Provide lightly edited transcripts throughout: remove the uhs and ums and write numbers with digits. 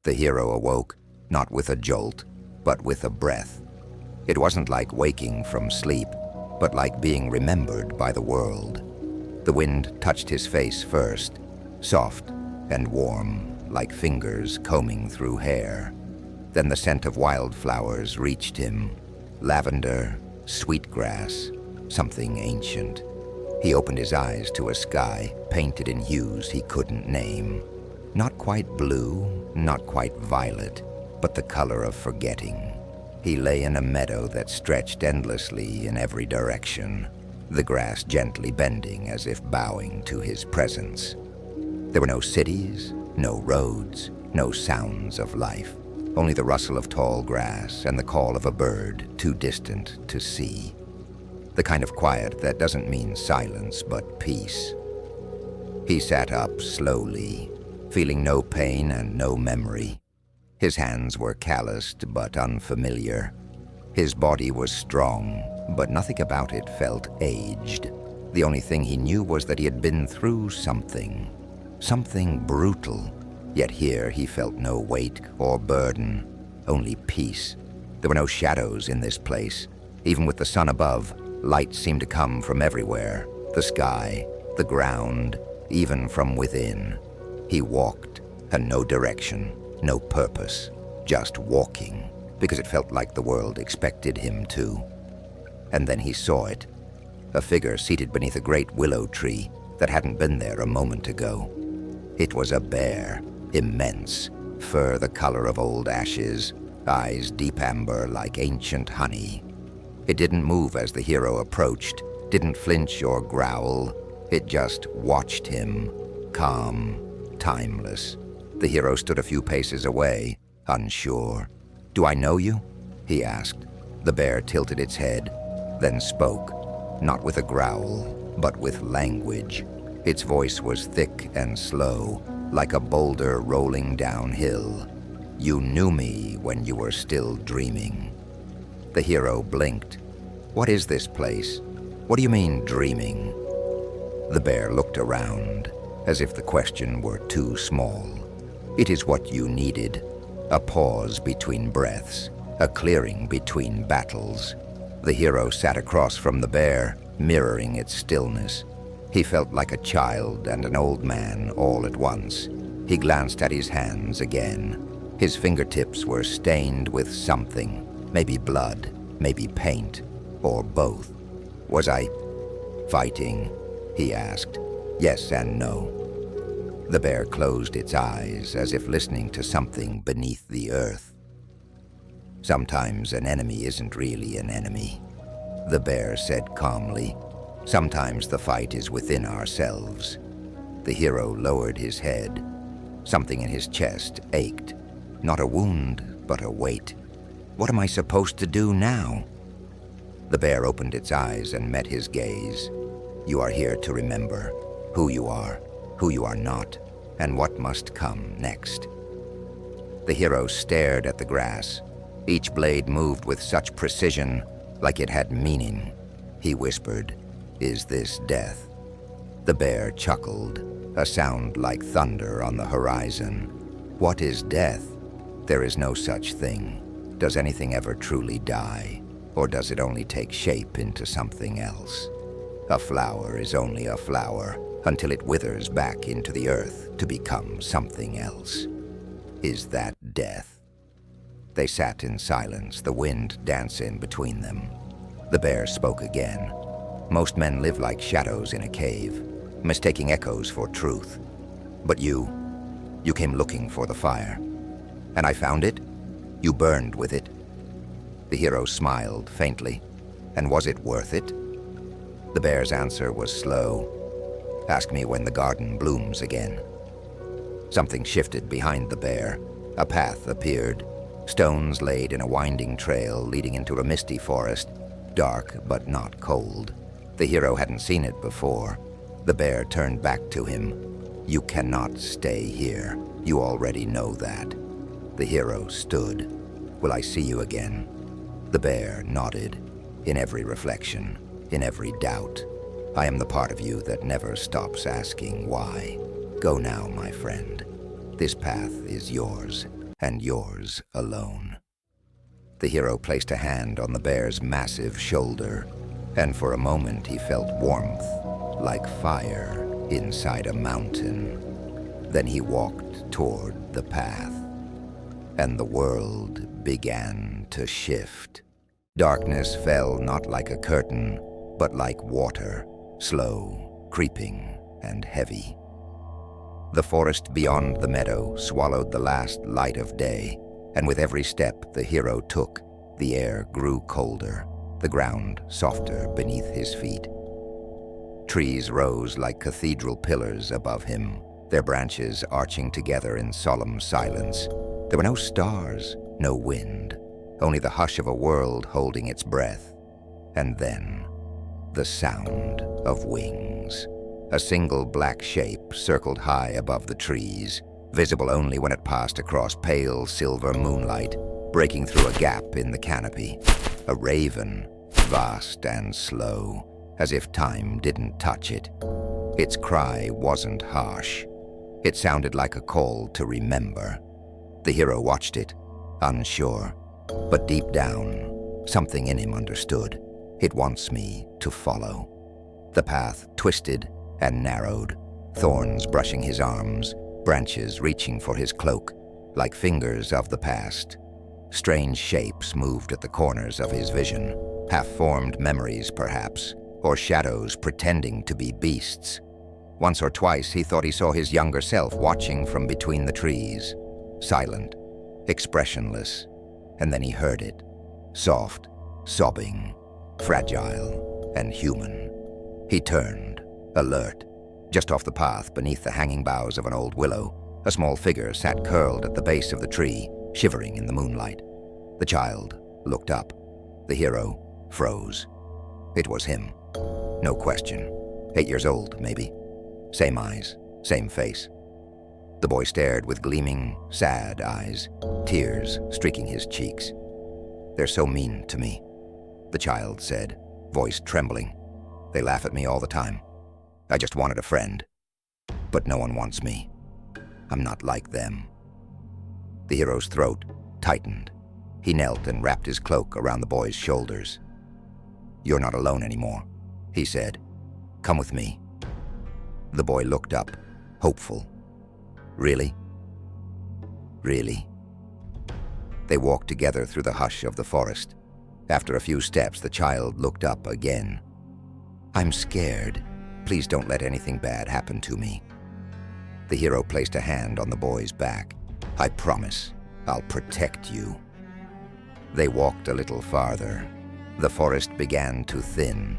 The hero awoke, not with a jolt, but with a breath. It wasn't like waking from sleep, but like being remembered by the world. The wind touched his face first, soft and warm, like fingers combing through hair. Then the scent of wildflowers reached him. Lavender, sweetgrass, something ancient. He opened his eyes to a sky painted in hues he couldn't name. Not quite blue, not quite violet, but the color of forgetting. He lay in a meadow that stretched endlessly in every direction, the grass gently bending as if bowing to his presence. There were no cities, no roads, no sounds of life, only the rustle of tall grass and the call of a bird too distant to see. The kind of quiet that doesn't mean silence but peace. He sat up slowly, feeling no pain and no memory. His hands were calloused but unfamiliar. His body was strong, but nothing about it felt aged. The only thing he knew was that he had been through something brutal. Yet here he felt no weight or burden, only peace. There were no shadows in this place. Even with the sun above, light seemed to come from everywhere. The sky, the ground, even from within. He walked, and no direction, no purpose, just walking, because it felt like the world expected him to. And then he saw it, a figure seated beneath a great willow tree that hadn't been there a moment ago. It was a bear, immense, fur the color of old ashes, eyes deep amber like ancient honey. It didn't move as the hero approached, didn't flinch or growl. It just watched him, calm, timeless. The hero stood a few paces away, unsure. "Do I know you?" he asked. The bear tilted its head, then spoke, not with a growl, but with language. Its voice was thick and slow, like a boulder rolling downhill. "You knew me when you were still dreaming." The hero blinked. "What is this place? What do you mean, dreaming?" The bear looked around, as if the question were too small. "It is what you needed, a pause between breaths, a clearing between battles." The hero sat across from the bear, mirroring its stillness. He felt like a child and an old man all at once. He glanced at his hands again. His fingertips were stained with something, maybe blood, maybe paint, or both. "Was I fighting?" he asked. Yes and no. The bear closed its eyes as if listening to something beneath the earth. "Sometimes an enemy isn't really an enemy," the bear said calmly. "Sometimes the fight is within ourselves." The hero lowered his head. Something in his chest ached. Not a wound, but a weight. "What am I supposed to do now?" The bear opened its eyes and met his gaze. "You are here to remember who you are not, and what must come next." The hero stared at the grass. Each blade moved with such precision, like it had meaning. He whispered, "Is this death?" The bear chuckled, a sound like thunder on the horizon. "What is death? There is no such thing. Does anything ever truly die, or does it only take shape into something else? A flower is only a flower until it withers back into the earth to become something else. Is that death?" They sat in silence, the wind dancing between them. The bear spoke again. "Most men live like shadows in a cave, mistaking echoes for truth. But you came looking for the fire. And I found it. You burned with it." The hero smiled faintly. "And was it worth it?" The bear's answer was slow. "Ask me when the garden blooms again." Something shifted behind the bear. A path appeared. Stones laid in a winding trail leading into a misty forest, dark but not cold. The hero hadn't seen it before. The bear turned back to him. "You cannot stay here. You already know that." The hero stood. "Will I see you again?" The bear nodded. "In every reflection, in every doubt. I am the part of you that never stops asking why. Go now, my friend. This path is yours, and yours alone. The hero placed a hand on the bear's massive shoulder, and for a moment he felt warmth, like fire inside a mountain. Then he walked toward the path, and the world began to shift. Darkness fell not like a curtain, but like water, slow, creeping, and heavy. The forest beyond the meadow swallowed the last light of day, and with every step the hero took, the air grew colder, the ground softer beneath his feet. Trees rose like cathedral pillars above him, their branches arching together in solemn silence. There were no stars, no wind, only the hush of a world holding its breath. And then, the sound of wings. A single black shape circled high above the trees, visible only when it passed across pale silver moonlight, breaking through a gap in the canopy. A raven, vast and slow, as if time didn't touch it. Its cry wasn't harsh. It sounded like a call to remember. The hero watched it, unsure, but deep down, something in him understood. It wants me to follow. The path twisted and narrowed, thorns brushing his arms, branches reaching for his cloak, like fingers of the past. Strange shapes moved at the corners of his vision, half-formed memories perhaps, or shadows pretending to be beasts. Once or twice he thought he saw his younger self watching from between the trees, silent, expressionless, and then he heard it, soft, sobbing, fragile, and human. He turned, alert. Just off the path, beneath the hanging boughs of an old willow, a small figure sat curled at the base of the tree, shivering in the moonlight. The child looked up. The hero froze. It was him. No question. 8 years old, maybe. Same eyes, same face. The boy stared with gleaming, sad eyes, tears streaking his cheeks. "They're so mean to me," the child said, voice trembling. "They laugh at me all the time. I just wanted a friend. But no one wants me. I'm not like them." The hero's throat tightened. He knelt and wrapped his cloak around the boy's shoulders. "You're not alone anymore," he said. "Come with me." The boy looked up, hopeful. "Really? Really?" They walked together through the hush of the forest. After a few steps, the child looked up again. "I'm scared. Please don't let anything bad happen to me." The hero placed a hand on the boy's back. "I promise, I'll protect you." They walked a little farther. The forest began to thin.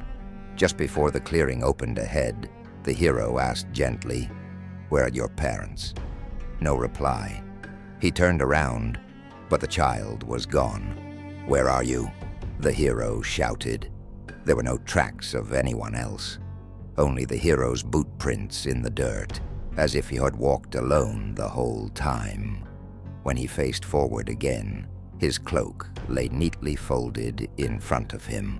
Just before the clearing opened ahead, the hero asked gently, "Where are your parents?" No reply. He turned around, but the child was gone. "Where are you?" the hero shouted. There were no tracks of anyone else, only the hero's boot prints in the dirt, as if he had walked alone the whole time. When he faced forward again, his cloak lay neatly folded in front of him.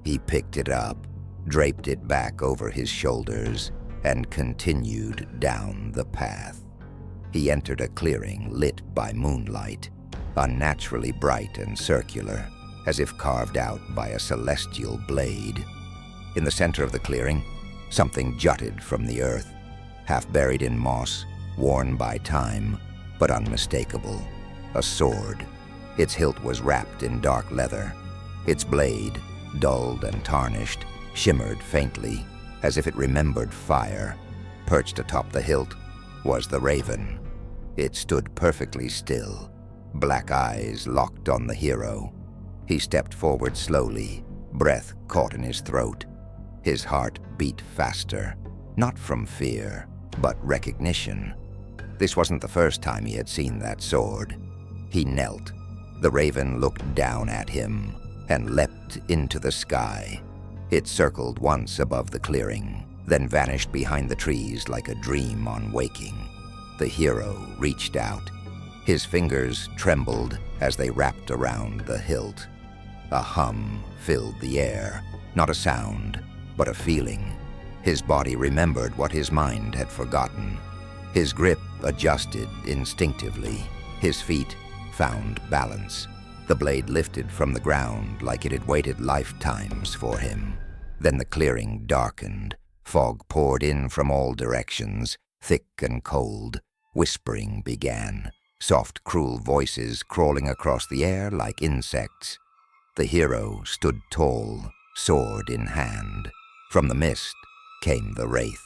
He picked it up, draped it back over his shoulders, and continued down the path. He entered a clearing lit by moonlight, unnaturally bright and circular, as if carved out by a celestial blade. In the center of the clearing, something jutted from the earth, half buried in moss, worn by time, but unmistakable. A sword. Its hilt was wrapped in dark leather. Its blade, dulled and tarnished, shimmered faintly, as if it remembered fire. Perched atop the hilt was the raven. It stood perfectly still, black eyes locked on the hero. He stepped forward slowly, breath caught in his throat. His heart beat faster, not from fear, but recognition. This wasn't the first time he had seen that sword. He knelt. The raven looked down at him and leapt into the sky. It circled once above the clearing, then vanished behind the trees like a dream on waking. The hero reached out. His fingers trembled as they wrapped around the hilt. A hum filled the air, not a sound, but a feeling. His body remembered what his mind had forgotten. His grip adjusted instinctively. His feet found balance. The blade lifted from the ground like it had waited lifetimes for him. Then the clearing darkened. Fog poured in from all directions, thick and cold. Whispering began, soft, cruel voices crawling across the air like insects. The hero stood tall, sword in hand. From the mist came the wraith.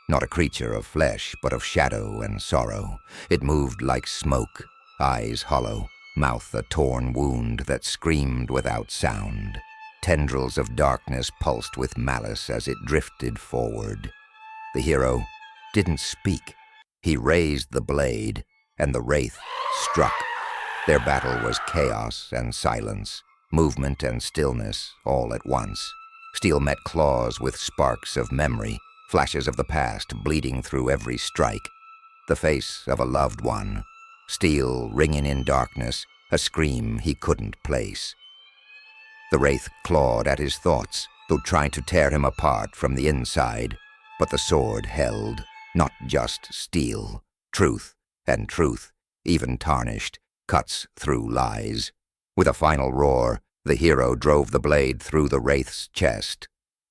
Not a creature of flesh, but of shadow and sorrow. It moved like smoke, eyes hollow, mouth a torn wound that screamed without sound. Tendrils of darkness pulsed with malice as it drifted forward. The hero didn't speak. He raised the blade, and the wraith struck. Their battle was chaos and silence, movement and stillness all at once. Steel met claws with sparks of memory, flashes of the past bleeding through every strike. The face of a loved one, steel ringing in darkness, a scream he couldn't place. The wraith clawed at his thoughts, though trying to tear him apart from the inside. But the sword held, not just steel. Truth, and truth, even tarnished, cuts through lies. With a final roar, the hero drove the blade through the wraith's chest.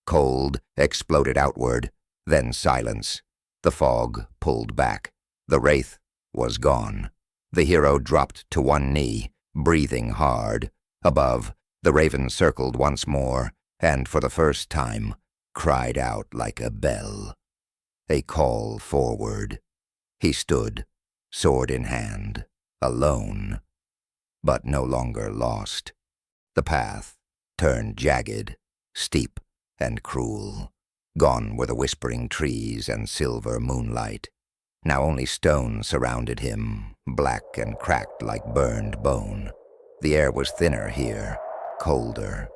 Cold exploded outward, then silence. The fog pulled back. The wraith was gone. The hero dropped to one knee, breathing hard. Above, the raven circled once more, and for the first time, cried out like a bell. A call forward. He stood, sword in hand, alone, but no longer lost. The path turned jagged, steep, and cruel. Gone were the whispering trees and silver moonlight. Now only stone surrounded him, black and cracked like burned bone. The air was thinner here, colder.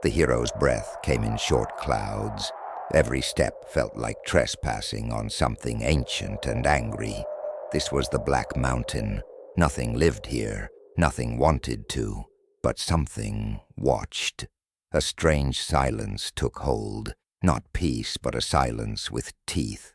The hero's breath came in short clouds. Every step felt like trespassing on something ancient and angry. This was the Black Mountain. Nothing lived here, nothing wanted to, but something watched. A strange silence took hold, not peace, but a silence with teeth,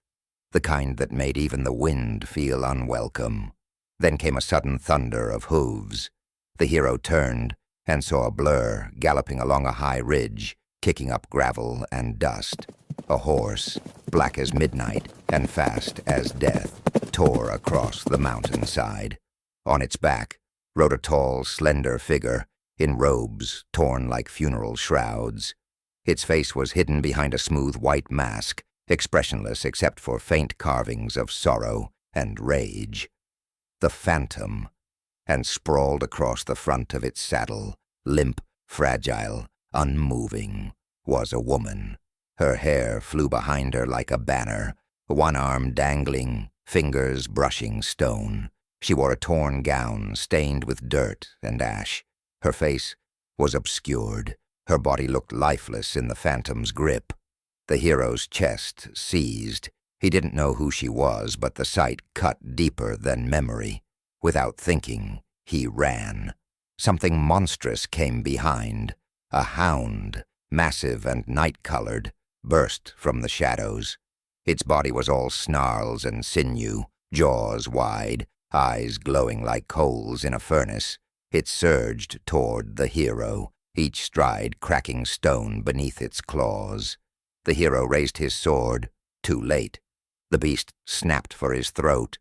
the kind that made even the wind feel unwelcome. Then came a sudden thunder of hooves. The hero turned and saw a blur galloping along a high ridge, kicking up gravel and dust. A horse, black as midnight and fast as death, tore across the mountainside. On its back rode a tall, slender figure in robes torn like funeral shrouds. Its face was hidden behind a smooth white mask, expressionless except for faint carvings of sorrow and rage. The Phantom, and sprawled across the front of its saddle, limp, fragile, unmoving, was a woman. Her hair flew behind her like a banner, one arm dangling, fingers brushing stone. She wore a torn gown stained with dirt and ash. Her face was obscured. Her body looked lifeless in the Phantom's grip. The hero's chest seized. He didn't know who she was, but the sight cut deeper than memory. Without thinking, he ran. Something monstrous came behind. A hound, massive and night-colored, burst from the shadows. Its body was all snarls and sinew, jaws wide, eyes glowing like coals in a furnace. It surged toward the hero, each stride cracking stone beneath its claws. The hero raised his sword, too late. The beast snapped for his throat,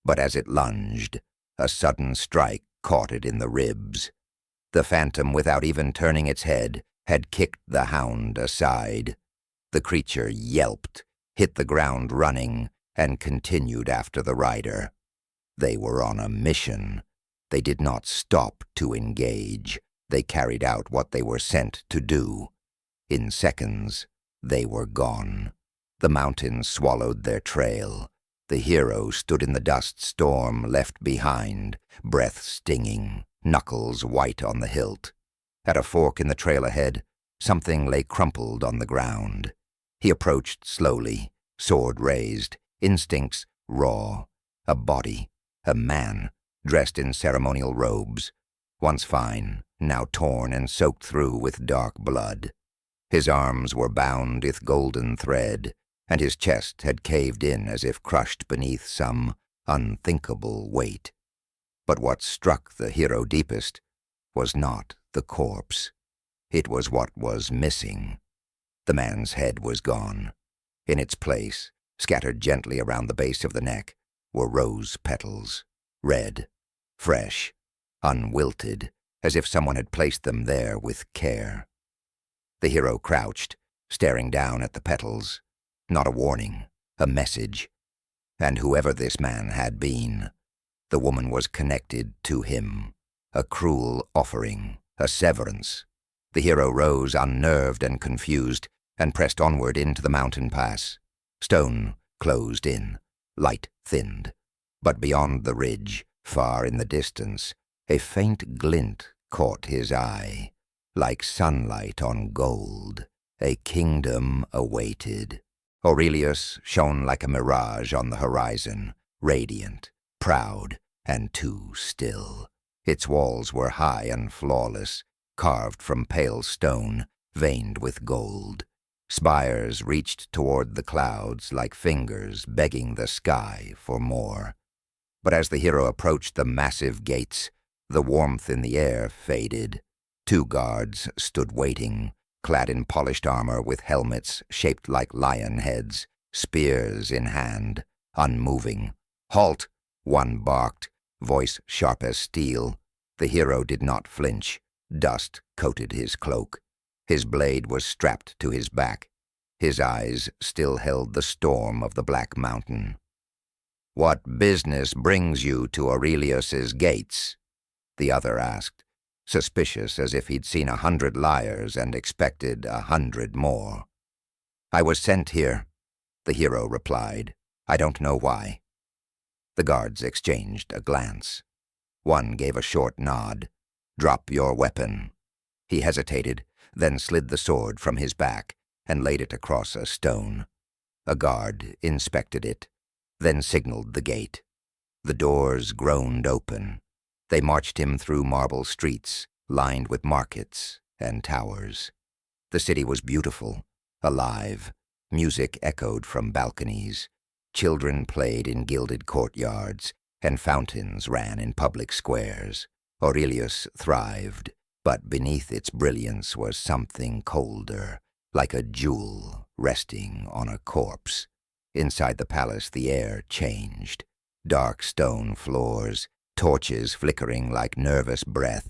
but as it lunged, a sudden strike caught it in the ribs. The Phantom, without even turning its head, had kicked the hound aside. The creature yelped, hit the ground running, and continued after the rider. They were on a mission. They did not stop to engage. They carried out what they were sent to do. In seconds, they were gone. The mountains swallowed their trail. The hero stood in the dust storm left behind, breath stinging, knuckles white on the hilt. At a fork in the trail ahead, something lay crumpled on the ground. He approached slowly, sword raised, instincts raw. A body, a man, dressed in ceremonial robes, once fine, now torn and soaked through with dark blood. His arms were bound with golden thread, and his chest had caved in as if crushed beneath some unthinkable weight. But what struck the hero deepest was not the corpse. It was what was missing. The man's head was gone. In its place, scattered gently around the base of the neck, were rose petals, red, fresh, unwilted, as if someone had placed them there with care. The hero crouched, staring down at the petals. Not a warning, a message. And whoever this man had been, the woman was connected to him. A cruel offering, a severance. The hero rose, unnerved and confused, and pressed onward into the mountain pass. Stone closed in, light thinned. But beyond the ridge, far in the distance, a faint glint caught his eye. Like sunlight on gold, a kingdom awaited. Aurelius shone like a mirage on the horizon, radiant, proud, and too still. Its walls were high and flawless, carved from pale stone, veined with gold. Spires reached toward the clouds like fingers begging the sky for more. But as the hero approached the massive gates, the warmth in the air faded. 2 guards stood waiting, clad in polished armor with helmets shaped like lion heads, spears in hand, unmoving. "Halt!" one barked, voice sharp as steel. The hero did not flinch. Dust coated his cloak. His blade was strapped to his back. His eyes still held the storm of the Black Mountain. "What business brings you to Aurelius's gates?" the other asked, suspicious as if he'd seen 100 liars and expected 100 more. "I was sent here," the hero replied. "I don't know why." The guards exchanged a glance. One gave a short nod. "Drop your weapon." He hesitated, then slid the sword from his back and laid it across a stone. A guard inspected it, then signaled the gate. The doors groaned open. They marched him through marble streets, lined with markets and towers. The city was beautiful, alive. Music echoed from balconies. Children played in gilded courtyards, and fountains ran in public squares. Aurelius thrived, but beneath its brilliance was something colder, like a jewel resting on a corpse. Inside the palace the air changed. Dark stone floors, torches flickering like nervous breath.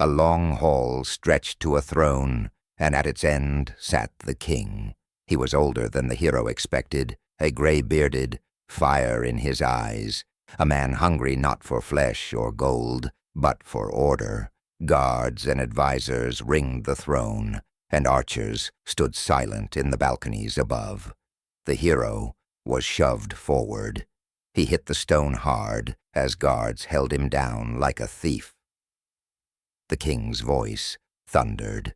A long hall stretched to a throne, and at its end sat the king. He was older than the hero expected, a gray-bearded, fire in his eyes, a man hungry not for flesh or gold, but for order. Guards and advisors ringed the throne, and archers stood silent in the balconies above. The hero was shoved forward. He hit the stone hard as guards held him down like a thief. The king's voice thundered.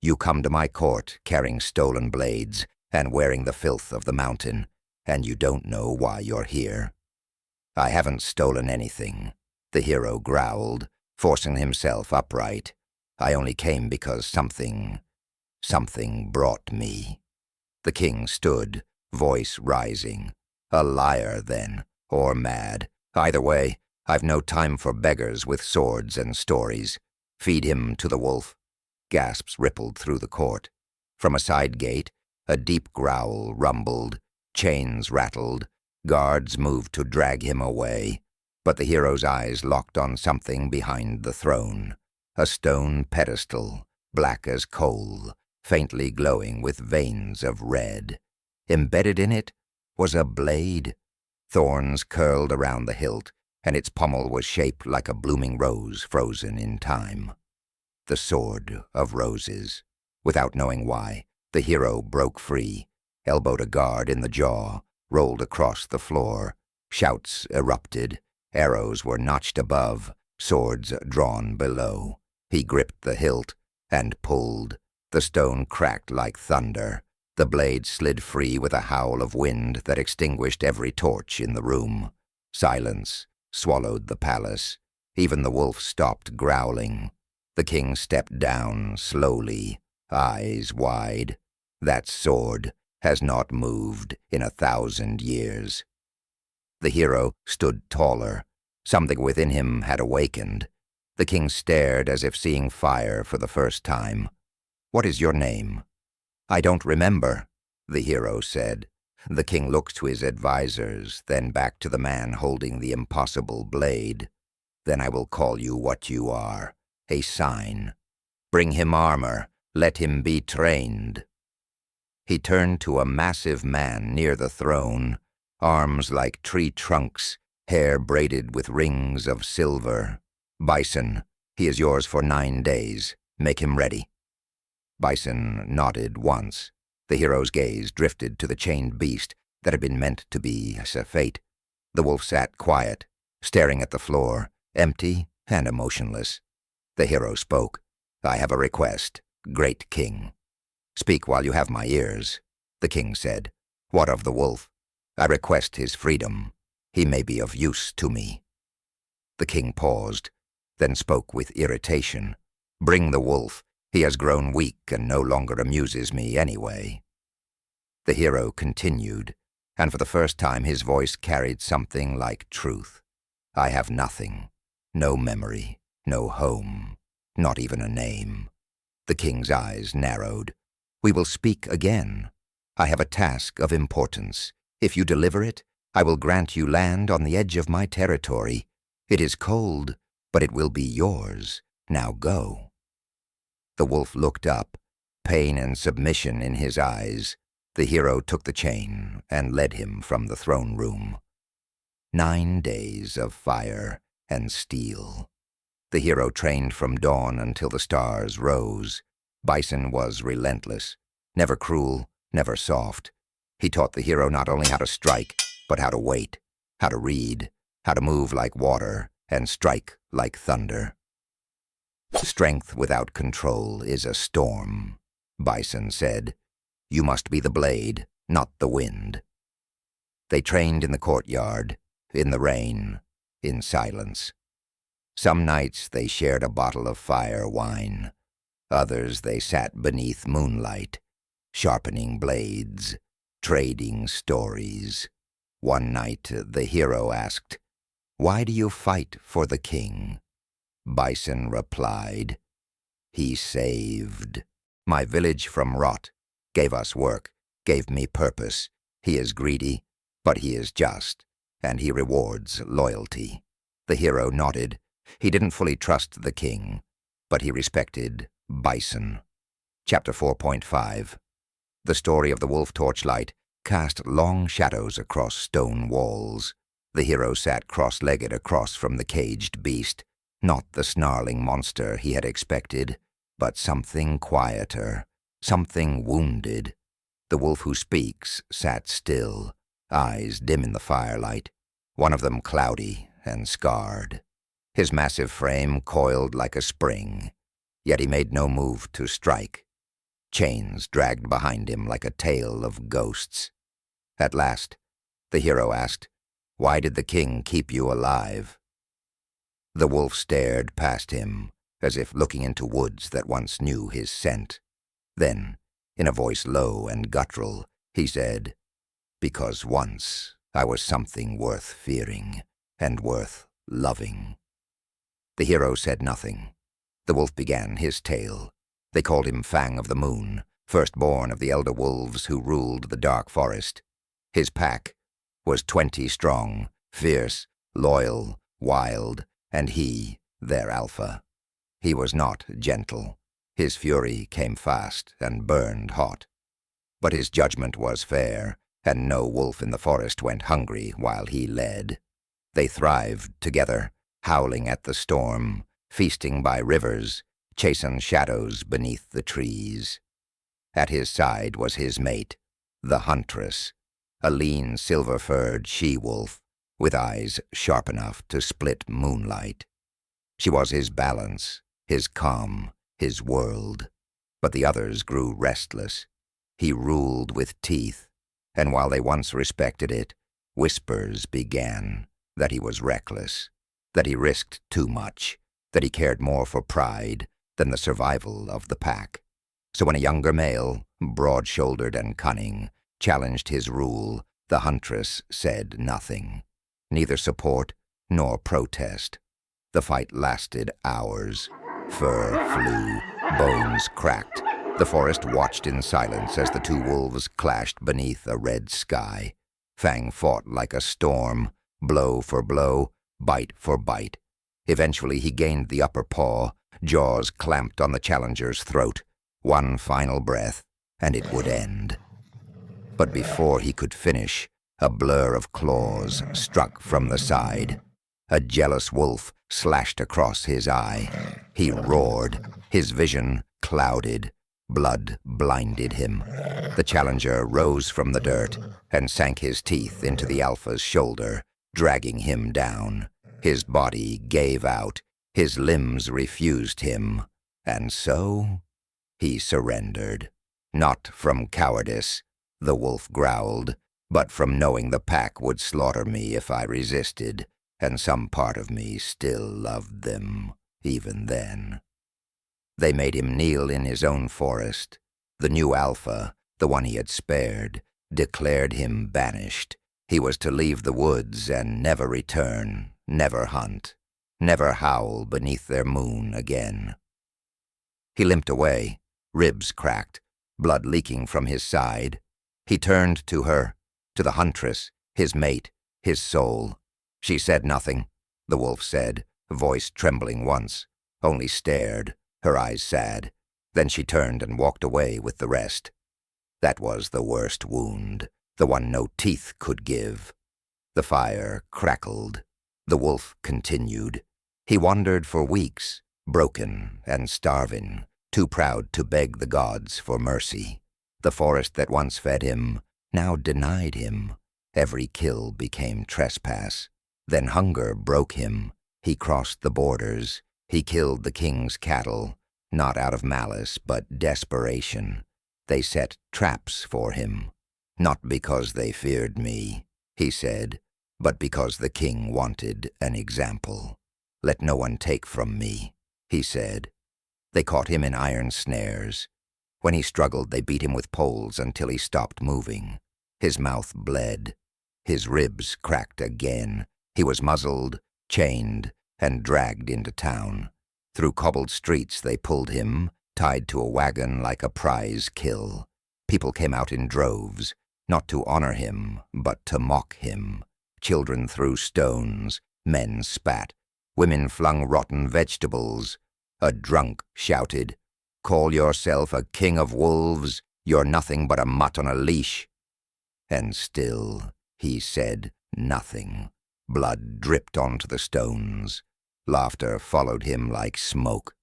"You come to my court carrying stolen blades and wearing the filth of the mountain, and you don't know why you're here." "I haven't stolen anything," the hero growled, forcing himself upright. "I only came because something brought me." The king stood, voice rising. "A liar, then, or mad. Either way, I've no time for beggars with swords and stories. Feed him to the wolf." Gasps rippled through the court. From a side gate, a deep growl rumbled. Chains rattled. Guards moved to drag him away. But the hero's eyes locked on something behind the throne. A stone pedestal, black as coal, faintly glowing with veins of red. Embedded in it was a blade. Thorns curled around the hilt, and its pommel was shaped like a blooming rose frozen in time. The sword of roses. Without knowing why, the hero broke free, elbowed a guard in the jaw, rolled across the floor. Shouts erupted. Arrows were notched above, swords drawn below. He gripped the hilt and pulled. The stone cracked like thunder. The blade slid free with a howl of wind that extinguished every torch in the room. Silence swallowed the palace. Even the wolf stopped growling. The king stepped down slowly, eyes wide. That sword has not moved in 1,000 years. The hero stood taller, Something within him had awakened. The king stared as if seeing fire for the first time. "What is your name?" "I don't remember," the hero said. The king looked to his advisors, then back to the man holding the impossible blade. "Then I will call you what you are, a sign. Bring him armor, let him be trained." He turned to a massive man near the throne, arms like tree trunks, hair braided with rings of silver. "Bison, he is yours for 9 days. Make him ready." Bison nodded once. The hero's gaze drifted to the chained beast that had been meant to be a fate. The wolf sat quiet, staring at the floor, empty and emotionless. The hero spoke. "I have a request, great king." "Speak while you have my ears," the king said. "What of the wolf?" "I request his freedom. He may be of use to me." The king paused, then spoke with irritation. "Bring the wolf. He has grown weak and no longer amuses me anyway." The hero continued, and for the first time his voice carried something like truth. "I have nothing, no memory, no home, not even a name." The king's eyes narrowed. "We will speak again. I have a task of importance. If you deliver it, I will grant you land on the edge of my territory. It is cold, but it will be yours. Now go." The wolf looked up, pain and submission in his eyes. The hero took the chain and led him from the throne room. 9 days of fire and steel. The hero trained from dawn until the stars rose. Bison was relentless, never cruel, never soft. He taught the hero not only how to strike, but how to wait, how to read, how to move like water and strike like thunder. "Strength without control is a storm," Bison said. "You must be the blade, not the wind." They trained in the courtyard, in the rain, in silence. Some nights they shared a bottle of fire wine. Others they sat beneath moonlight, sharpening blades, trading stories. One night the hero asked, "Why do you fight for the king?" Bison replied, "He saved my village from rot, gave us work, gave me purpose. He is greedy, but he is just, and he rewards loyalty." The hero nodded. He didn't fully trust the king, but he respected Bison. Chapter 4.5. The story of the wolf torchlight cast long shadows across stone walls. The hero sat cross-legged across from the caged beast, not the snarling monster he had expected, but something quieter, something wounded. The wolf who speaks sat still, eyes dim in the firelight, one of them cloudy and scarred. His massive frame coiled like a spring, yet he made no move to strike. Chains dragged behind him like a tale of ghosts. At last, the hero asked, "Why did the king keep you alive?" The wolf stared past him, as if looking into woods that once knew his scent. Then, in a voice low and guttural, he said, "Because once I was something worth fearing and worth loving." The hero said nothing. The wolf began his tale. They called him Fang of the Moon, firstborn of the elder wolves who ruled the dark forest. His pack was 20 strong, fierce, loyal, wild, and he, their alpha. He was not gentle. His fury came fast and burned hot. But his judgment was fair, and no wolf in the forest went hungry while he led. They thrived together, howling at the storm, feasting by rivers, chasing shadows beneath the trees. At his side was his mate, the huntress, a lean silver-furred she-wolf with eyes sharp enough to split moonlight. She was his balance, his calm, his world. But the others grew restless. He ruled with teeth, and while they once respected it, whispers began that he was reckless, that he risked too much, that he cared more for pride than the survival of the pack. So when a younger male, broad-shouldered and cunning, challenged his rule, the huntress said nothing. Neither support nor protest. The fight lasted hours. Fur flew, bones cracked. The forest watched in silence as the two wolves clashed beneath a red sky. Fang fought like a storm, blow for blow, bite for bite. Eventually he gained the upper paw, jaws clamped on the challenger's throat. One final breath, and it would end. But before he could finish, a blur of claws struck from the side. A jealous wolf slashed across his eye. He roared, his vision clouded. Blood blinded him. The challenger rose from the dirt and sank his teeth into the alpha's shoulder, dragging him down. His body gave out, his limbs refused him, and so he surrendered. Not from cowardice, the wolf growled, but from knowing the pack would slaughter me if I resisted, and some part of me still loved them, even then. They made him kneel in his own forest. The new alpha, the one he had spared, declared him banished. He was to leave the woods and never return, never hunt, never howl beneath their moon again. He limped away, ribs cracked, blood leaking from his side. He turned to her, to the huntress, his mate, his soul. She said nothing, the wolf said, voice trembling once, only stared, her eyes sad. Then she turned and walked away with the rest. That was the worst wound, the one no teeth could give. The fire crackled. The wolf continued. He wandered for weeks, broken and starving, too proud to beg the gods for mercy. The forest that once fed him now denied him. Every kill became trespass. Then hunger broke him. He crossed the borders. He killed the king's cattle, not out of malice but desperation. They set traps for him. Not because they feared me, he said, but because the king wanted an example. Let no one take from me, he said. They caught him in iron snares. When he struggled, they beat him with poles until he stopped moving. His mouth bled. His ribs cracked again. He was muzzled, chained, and dragged into town. Through cobbled streets they pulled him, tied to a wagon like a prize kill. People came out in droves, not to honor him, but to mock him. Children threw stones, men spat, women flung rotten vegetables. A drunk shouted, "Call yourself a king of wolves? You're nothing but a mutt on a leash." And still he said nothing. Blood dripped onto the stones. Laughter followed him like smoke.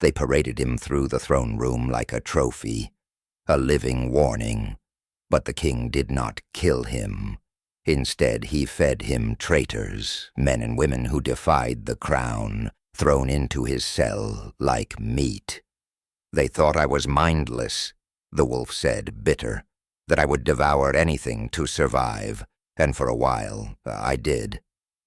They paraded him through the throne room like a trophy, a living warning. But the king did not kill him. Instead, he fed him traitors, men and women who defied the crown, thrown into his cell like meat. They thought I was mindless, the wolf said, bitter, that I would devour anything to survive, and for a while I did.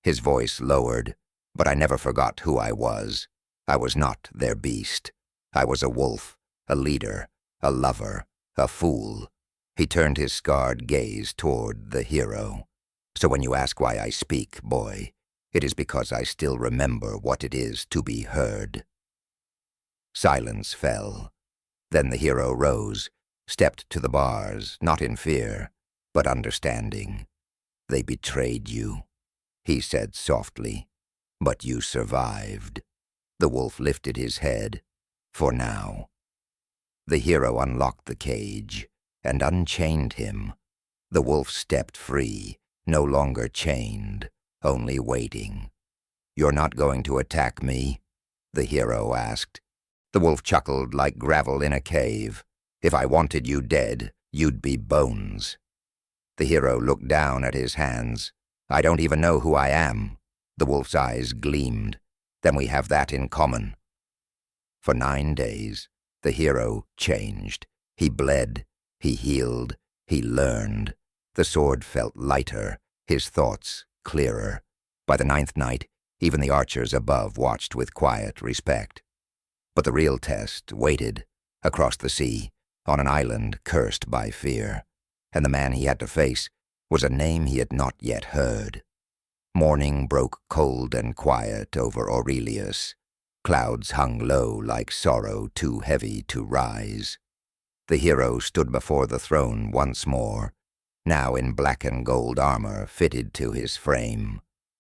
His voice lowered, but I never forgot who I was. I was not their beast. I was a wolf, a leader, a lover, a fool. He turned his scarred gaze toward the hero. So when you ask why I speak, boy, it is because I still remember what it is to be heard. Silence fell. Then the hero rose, stepped to the bars, not in fear, but understanding. They betrayed you, he said softly, but you survived. The wolf lifted his head, for now. The hero unlocked the cage and unchained him. The wolf stepped free, no longer chained, only waiting. "You're not going to attack me?" the hero asked. The wolf chuckled like gravel in a cave. "If I wanted you dead, you'd be bones." The hero looked down at his hands. "I don't even know who I am." The wolf's eyes gleamed. "Then we have that in common." For 9 days, the hero changed. He bled, he healed, he learned. The sword felt lighter, his thoughts clearer. By the 9th night, even the archers above watched with quiet respect. But the real test waited, across the sea, on an island cursed by fear. And the man he had to face was a name he had not yet heard. Morning broke cold and quiet over Aurelius. Clouds hung low like sorrow too heavy to rise. The hero stood before the throne once more, now in black and gold armor fitted to his frame.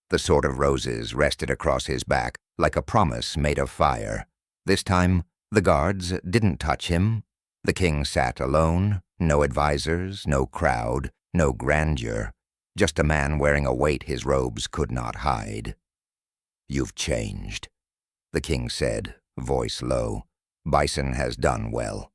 The sword of roses rested across his back like a promise made of fire. This time, the guards didn't touch him. The king sat alone, no advisors, no crowd, no grandeur, just a man wearing a weight his robes could not hide. "You've changed," the king said, voice low. "Bison has done well."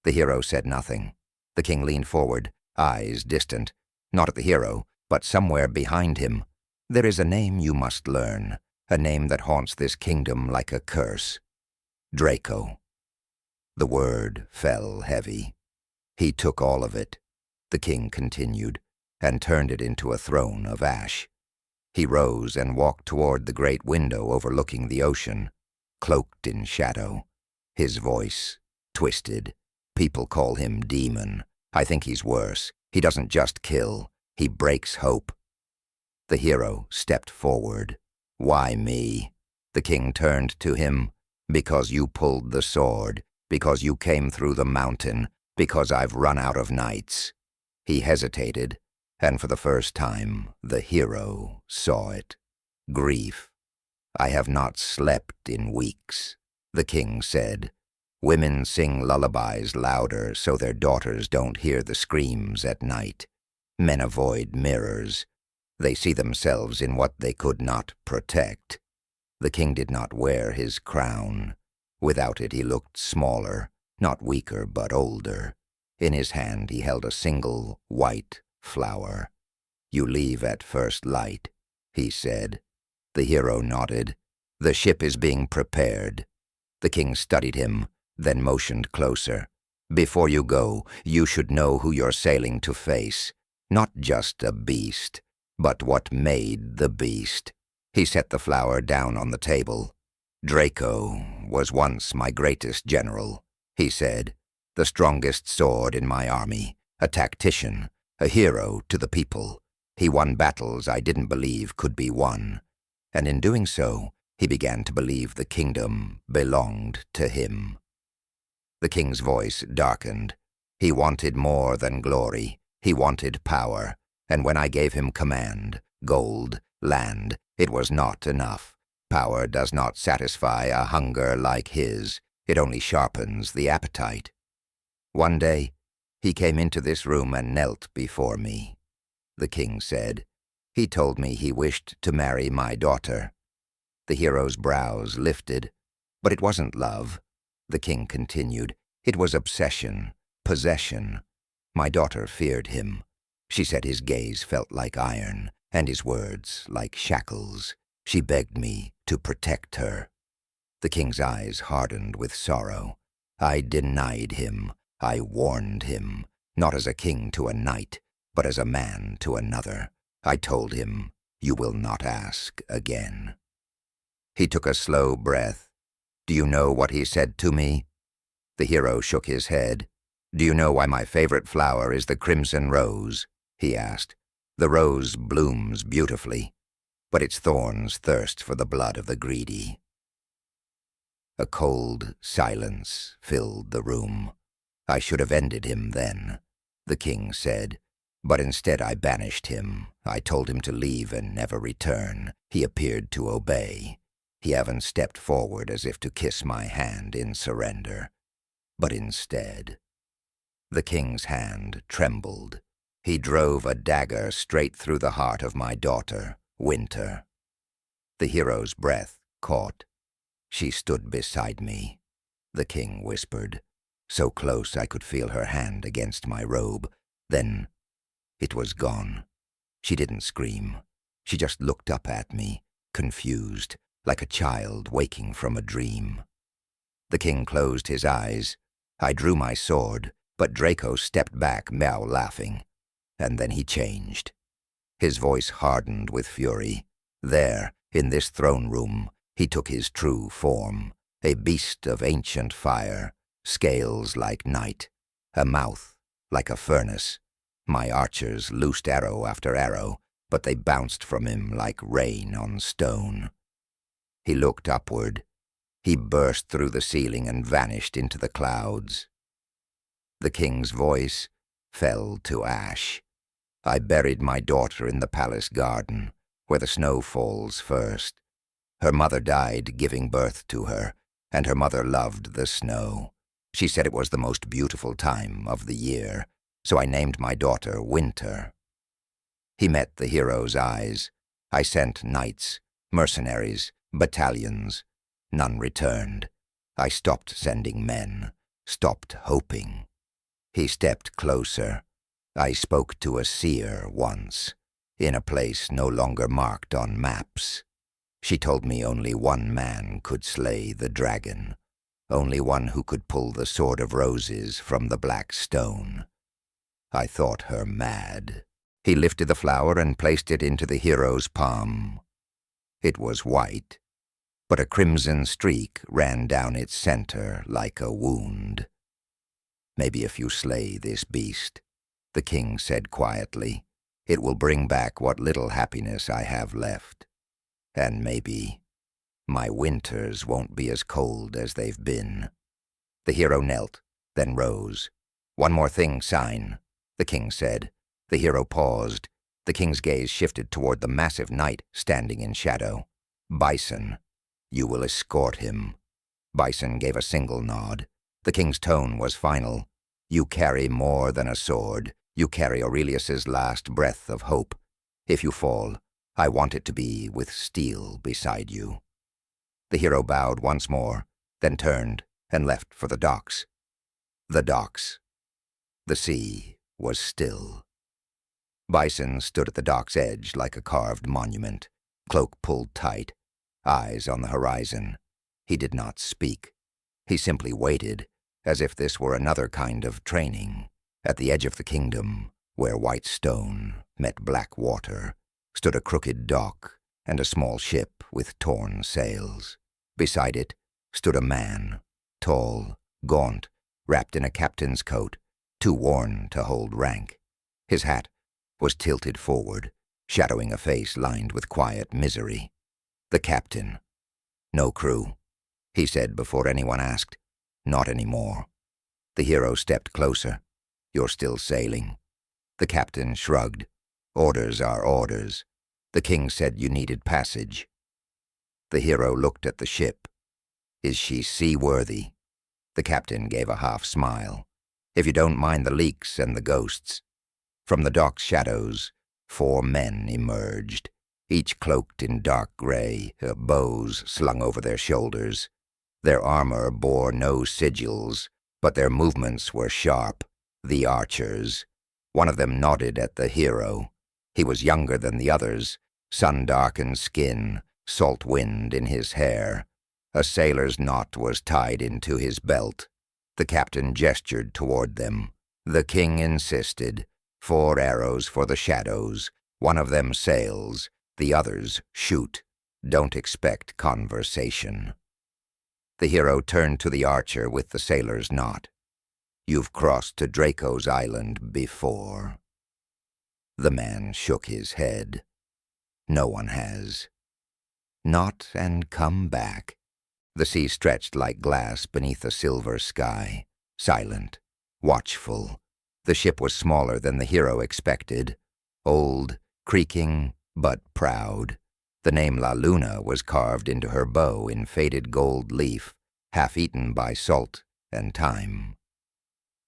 The hero said nothing. The king leaned forward, eyes distant, not at the hero, but somewhere behind him. "There is a name you must learn, a name that haunts this kingdom like a curse. Draco." The word fell heavy. "He took all of it," the king continued, "and turned it into a throne of ash." He rose and walked toward the great window overlooking the ocean, cloaked in shadow. His voice twisted. "People call him demon. I think he's worse. He doesn't just kill, he breaks hope." The hero stepped forward. "Why me?" The king turned to him. "Because you pulled the sword, because you came through the mountain, because I've run out of nights." He hesitated, and for the first time the hero saw it. Grief. "I have not slept in weeks," the king said. "Women sing lullabies louder so their daughters don't hear the screams at night. Men avoid mirrors. They see themselves in what they could not protect." The king did not wear his crown. Without it he looked smaller, not weaker but older. In his hand he held a single white flower. "You leave at first light," he said. The hero nodded. "The ship is being prepared." The king studied him, then motioned closer. "Before you go, you should know who you're sailing to face. Not just a beast, but what made the beast." He set the flower down on the table. "Draco was once my greatest general," he said. "The strongest sword in my army, a tactician, a hero to the people. He won battles I didn't believe could be won. And in doing so, he began to believe the kingdom belonged to him." The king's voice darkened. He wanted more than glory. He wanted power. And when I gave him command, gold, land, it was not enough. Power does not satisfy a hunger like his. It only sharpens the appetite. One day, he came into this room and knelt before me. The king said. He told me he wished to marry my daughter. The hero's brows lifted. "But it wasn't love," the king continued. "It was obsession, possession. My daughter feared him. She said his gaze felt like iron, and his words like shackles. She begged me to protect her." The king's eyes hardened with sorrow. "I denied him. I warned him, not as a king to a knight, but as a man to another. I told him, 'You will not ask again.'" He took a slow breath. "Do you know what he said to me?" The hero shook his head. "Do you know why my favorite flower is the crimson rose?" he asked. "The rose blooms beautifully, but its thorns thirst for the blood of the greedy." A cold silence filled the room. "I should have ended him then," the king said. "But instead I banished him. I told him to leave and never return. He appeared to obey. He even stepped forward as if to kiss my hand in surrender. But instead..." The king's hand trembled. He drove a dagger straight through the heart of my daughter, Winter. The hero's breath caught. "She stood beside me," the king whispered, so close I could feel her hand against my robe. Then it was gone. She didn't scream. She just looked up at me, confused, like a child waking from a dream. The king closed his eyes. I drew my sword, but Draco stepped back, now laughing. And then he changed. His voice hardened with fury. There, in this throne room, he took his true form, a beast of ancient fire, scales like night, a mouth like a furnace. My archers loosed arrow after arrow, but they bounced from him like rain on stone. He looked upward. He burst through the ceiling and vanished into the clouds. The king's voice fell to ash. I buried my daughter in the palace garden, where the snow falls first. Her mother died giving birth to her, and her mother loved the snow. She said it was the most beautiful time of the year, so I named my daughter Winter. He met the hero's eyes. I sent knights, mercenaries, battalions. None returned. I stopped sending men, stopped hoping. He stepped closer. I spoke to a seer once, in a place no longer marked on maps. She told me only one man could slay the dragon, only one who could pull the sword of roses from the black stone. I thought her mad. He lifted the flower and placed it into the hero's palm. It was white, but a crimson streak ran down its center like a wound. Maybe if you slay this beast, the king said quietly, it will bring back what little happiness I have left. And maybe my winters won't be as cold as they've been. The hero knelt, then rose. One more thing, sign, the king said. The hero paused. The king's gaze shifted toward the massive knight standing in shadow. Bison, you will escort him. Bison gave a single nod. The king's tone was final. You carry more than a sword. You carry Aurelius's last breath of hope. If you fall, I want it to be with steel beside you. The hero bowed once more, then turned and left for the docks. The docks. The sea was still. Bison stood at the dock's edge like a carved monument, cloak pulled tight, eyes on the horizon. He did not speak. He simply waited, as if this were another kind of training. At the edge of the kingdom, where white stone met black water, stood a crooked dock and a small ship with torn sails. Beside it stood a man, tall, gaunt, wrapped in a captain's coat, too worn to hold rank. His hat was tilted forward, shadowing a face lined with quiet misery. The captain. No crew, he said before anyone asked. Not anymore. The hero stepped closer. You're still sailing. The captain shrugged. Orders are orders. The king said you needed passage. The hero looked at the ship. Is she seaworthy? The captain gave a half smile. If you don't mind the leaks and the ghosts. From the dock's shadows, 4 men emerged, each cloaked in dark gray, bows slung over their shoulders. Their armor bore no sigils, but their movements were sharp. The archers. One of them nodded at the hero. He was younger than the others, sun-darkened skin, salt wind in his hair. A sailor's knot was tied into his belt. The captain gestured toward them. The king insisted. 4 arrows for the shadows. One of them sails. The others shoot. Don't expect conversation. The hero turned to the archer with the sailor's knot. You've crossed to Draco's island before. The man shook his head. No one has. Not and come back. The sea stretched like glass beneath a silver sky, silent, watchful. The ship was smaller than the hero expected, old, creaking, but proud. The name La Luna was carved into her bow in faded gold leaf, half-eaten by salt and time.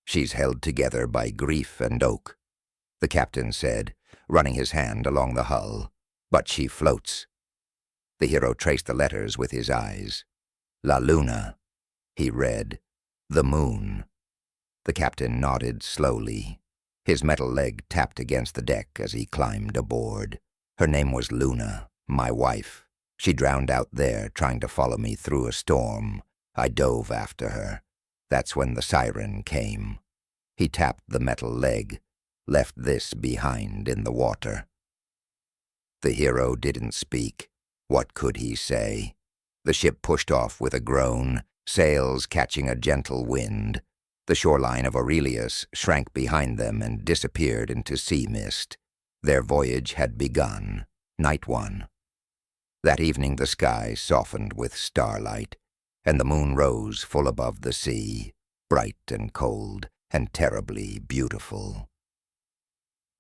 She's held together by grief and oak, the captain said, running his hand along the hull. But she floats. The hero traced the letters with his eyes. La Luna, he read. The moon. The captain nodded slowly. His metal leg tapped against the deck as he climbed aboard. Her name was Luna, my wife. She drowned out there trying to follow me through a storm. I dove after her. That's when the siren came. He tapped the metal leg, left this behind in the water. The hero didn't speak. What could he say? The ship pushed off with a groan, sails catching a gentle wind. The shoreline of Aurelius shrank behind them and disappeared into sea mist. Their voyage had begun, night one. That evening the sky softened with starlight, and the moon rose full above the sea, bright and cold and terribly beautiful.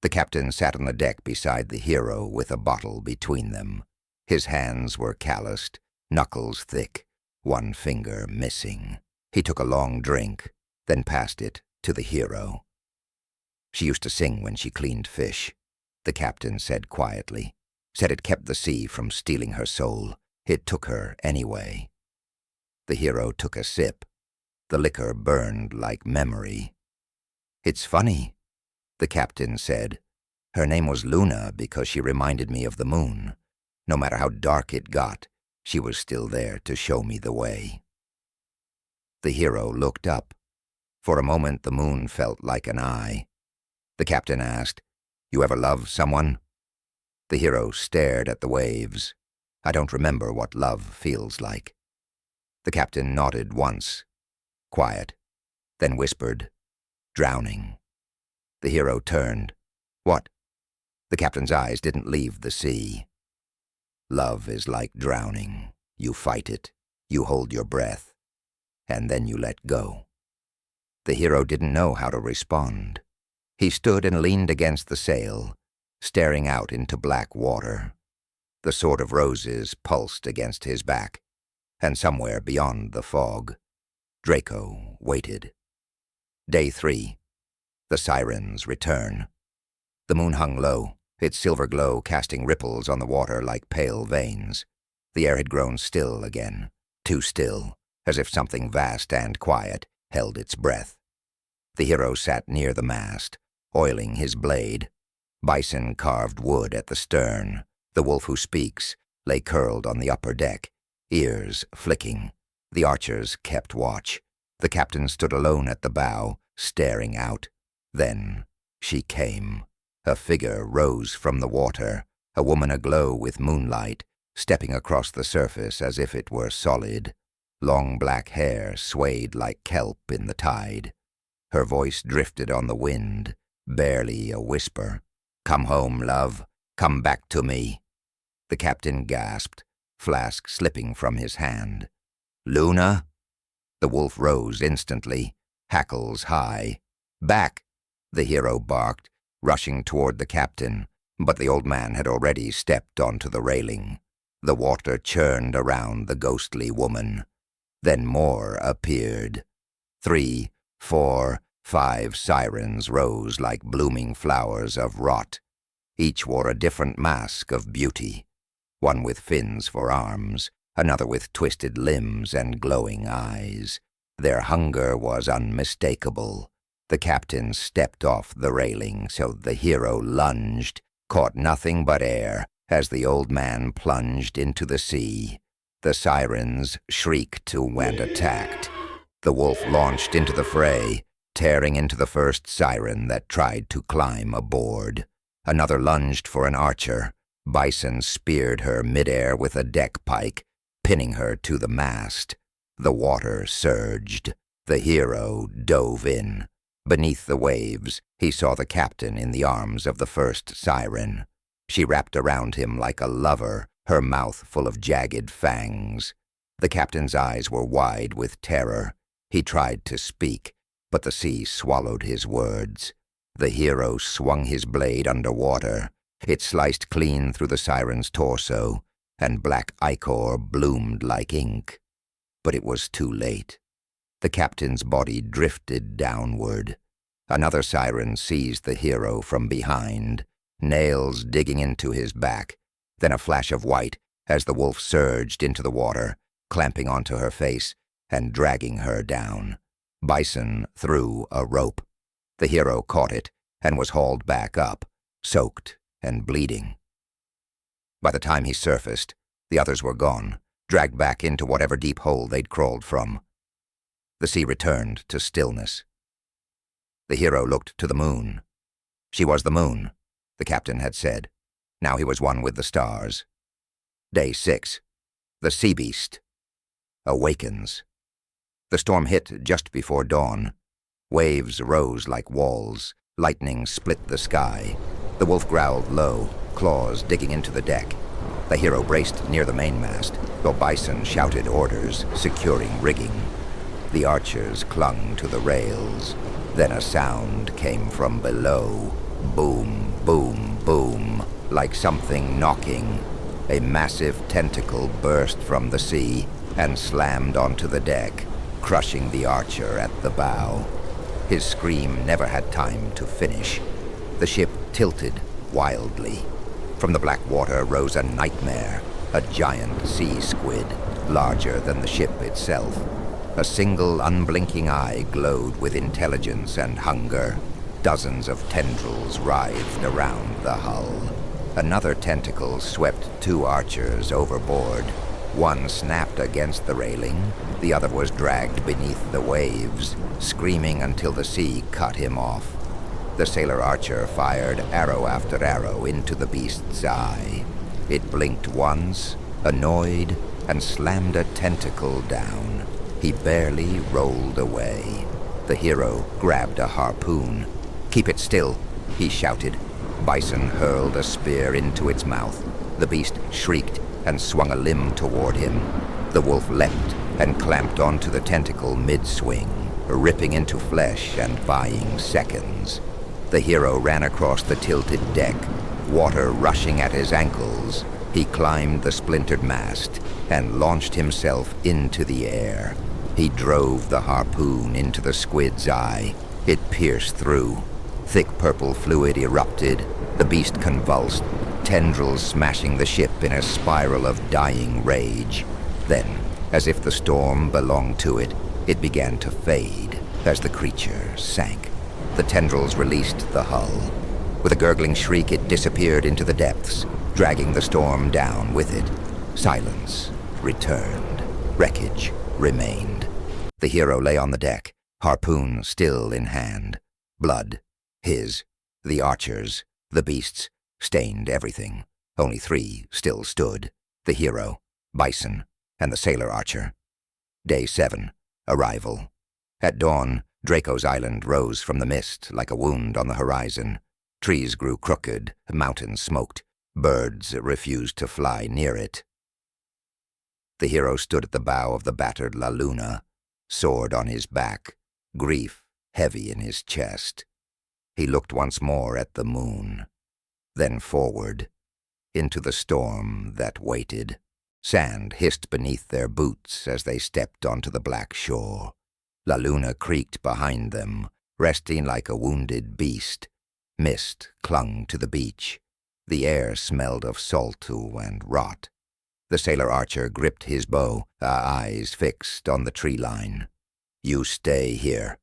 The captain sat on the deck beside the hero with a bottle between them. His hands were calloused, knuckles thick, one finger missing. He took a long drink, then passed it to the hero. "She used to sing when she cleaned fish," the captain said quietly. "Said it kept the sea from stealing her soul. It took her anyway." The hero took a sip. The liquor burned like memory. "It's funny," the captain said. "Her name was Luna because she reminded me of the moon. No matter how dark it got, she was still there to show me the way." The hero looked up. For a moment the moon felt like an eye. The captain asked, "You ever love someone?" The hero stared at the waves. "I don't remember what love feels like." The captain nodded once, quiet, then whispered, "Drowning." The hero turned. "What?" The captain's eyes didn't leave the sea. "Love is like drowning. You fight it, you hold your breath, and then you let go." The hero didn't know how to respond. He stood and leaned against the sail, staring out into black water. The sword of roses pulsed against his back, and somewhere beyond the fog, Draco waited. Day 3. The sirens return. The moon hung low, its silver glow casting ripples on the water like pale veins. The air had grown still again, too still, as if something vast and quiet held its breath. The hero sat near the mast, oiling his blade. Bison carved wood at the stern. The wolf who speaks lay curled on the upper deck, ears flicking. The archers kept watch. The captain stood alone at the bow, staring out. Then she came. A figure rose from the water, a woman aglow with moonlight, stepping across the surface as if it were solid. Long black hair swayed like kelp in the tide. Her voice drifted on the wind, barely a whisper. "Come home, love. Come back to me." The captain gasped, flask slipping from his hand. "Luna?" The wolf rose instantly, hackles high. "Back!" the hero barked, rushing toward the captain, but the old man had already stepped onto the railing. The water churned around the ghostly woman. Then more appeared. 3, 4, 5 sirens rose like blooming flowers of rot. Each wore a different mask of beauty, one with fins for arms, another with twisted limbs and glowing eyes. Their hunger was unmistakable. The captain stepped off the railing, so the hero lunged, caught nothing but air as the old man plunged into the sea. The sirens shrieked and attacked. The wolf launched into the fray, tearing into the first siren that tried to climb aboard. Another lunged for an archer. Bison speared her midair with a deck pike, pinning her to the mast. The water surged. The hero dove in. Beneath the waves, he saw the captain in the arms of the first siren. She wrapped around him like a lover, her mouth full of jagged fangs. The captain's eyes were wide with terror. He tried to speak, but the sea swallowed his words. The hero swung his blade underwater. It sliced clean through the siren's torso, and black ichor bloomed like ink. But it was too late. The captain's body drifted downward. Another siren seized the hero from behind, nails digging into his back. Then a flash of white as the wolf surged into the water, clamping onto her face and dragging her down. Bison threw a rope. The hero caught it and was hauled back up, soaked and bleeding. By the time he surfaced, the others were gone, dragged back into whatever deep hole they'd crawled from. The sea returned to stillness. The hero looked to the moon. She was the moon, the captain had said. Now he was one with the stars. Day 6. The sea beast awakens. The storm hit just before dawn. Waves rose like walls. Lightning split the sky. The wolf growled low, claws digging into the deck. The hero braced near the mainmast, while Bison shouted orders, securing rigging. The archers clung to the rails. Then a sound came from below. Boom, boom, boom, like something knocking. A massive tentacle burst from the sea and slammed onto the deck, crushing the archer at the bow. His scream never had time to finish. The ship tilted wildly. From the black water rose a nightmare, a giant sea squid, larger than the ship itself. A single unblinking eye glowed with intelligence and hunger. Dozens of tendrils writhed around the hull. Another tentacle swept 2 archers overboard. One snapped against the railing, the other was dragged beneath the waves, screaming until the sea cut him off. The sailor archer fired arrow after arrow into the beast's eye. It blinked once, annoyed, and slammed a tentacle down. He barely rolled away. The hero grabbed a harpoon. "Keep it still," he shouted. Bison hurled a spear into its mouth. The beast shrieked and swung a limb toward him. The wolf leapt and clamped onto the tentacle mid-swing, ripping into flesh and buying seconds. The hero ran across the tilted deck, water rushing at his ankles. He climbed the splintered mast and launched himself into the air. He drove the harpoon into the squid's eye. It pierced through. Thick purple fluid erupted. The beast convulsed, tendrils smashing the ship in a spiral of dying rage. Then, as if the storm belonged to it, it began to fade as the creature sank. The tendrils released the hull. With a gurgling shriek, it disappeared into the depths, dragging the storm down with it. Silence returned. Wreckage remained. The hero lay on the deck, harpoon still in hand. Blood, his, the archers, the beasts, stained everything. Only 3 still stood: the hero, Bison, and the sailor archer. Day 7, arrival. At dawn, Draco's island rose from the mist like a wound on the horizon. Trees grew crooked, mountains smoked. Birds refused to fly near it. The hero stood at the bow of the battered La Luna, sword on his back, grief heavy in his chest. He looked once more at the moon, then forward, into the storm that waited. Sand hissed beneath their boots as they stepped onto the black shore. La Luna creaked behind them, resting like a wounded beast. Mist clung to the beach. The air smelled of saltoo and rot. The sailor archer gripped his bow, eyes fixed on the tree line. "You stay here,"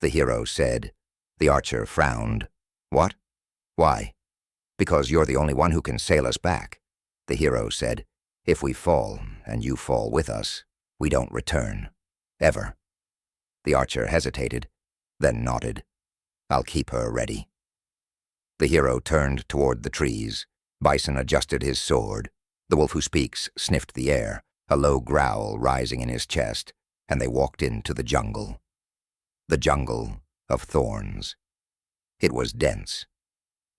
the hero said. The archer frowned. "What? Why?" "Because you're the only one who can sail us back," the hero said. "If we fall, and you fall with us, we don't return. Ever." The archer hesitated, then nodded. "I'll keep her ready." The hero turned toward the trees. Bison adjusted his sword. The wolf who speaks sniffed the air, a low growl rising in his chest, and they walked into the jungle. The jungle of thorns. It was dense,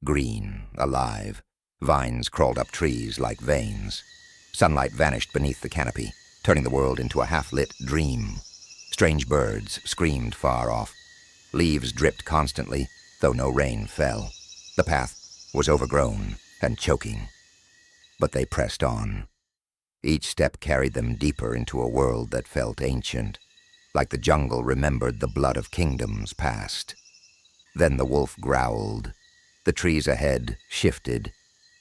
green, alive. Vines crawled up trees like veins. Sunlight vanished beneath the canopy, turning the world into a half-lit dream. Strange birds screamed far off. Leaves dripped constantly, though no rain fell. The path was overgrown and choking. But they pressed on. Each step carried them deeper into a world that felt ancient, like the jungle remembered the blood of kingdoms past. Then the wolf growled. The trees ahead shifted.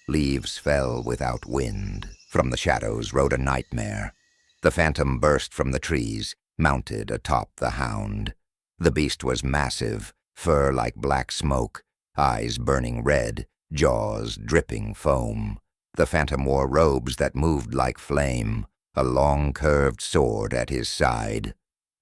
Leaves fell without wind. From the shadows rode a nightmare. The phantom burst from the trees, mounted atop the hound. The beast was massive, fur like black smoke, eyes burning red, jaws dripping foam. The phantom wore robes that moved like flame, a long curved sword at his side.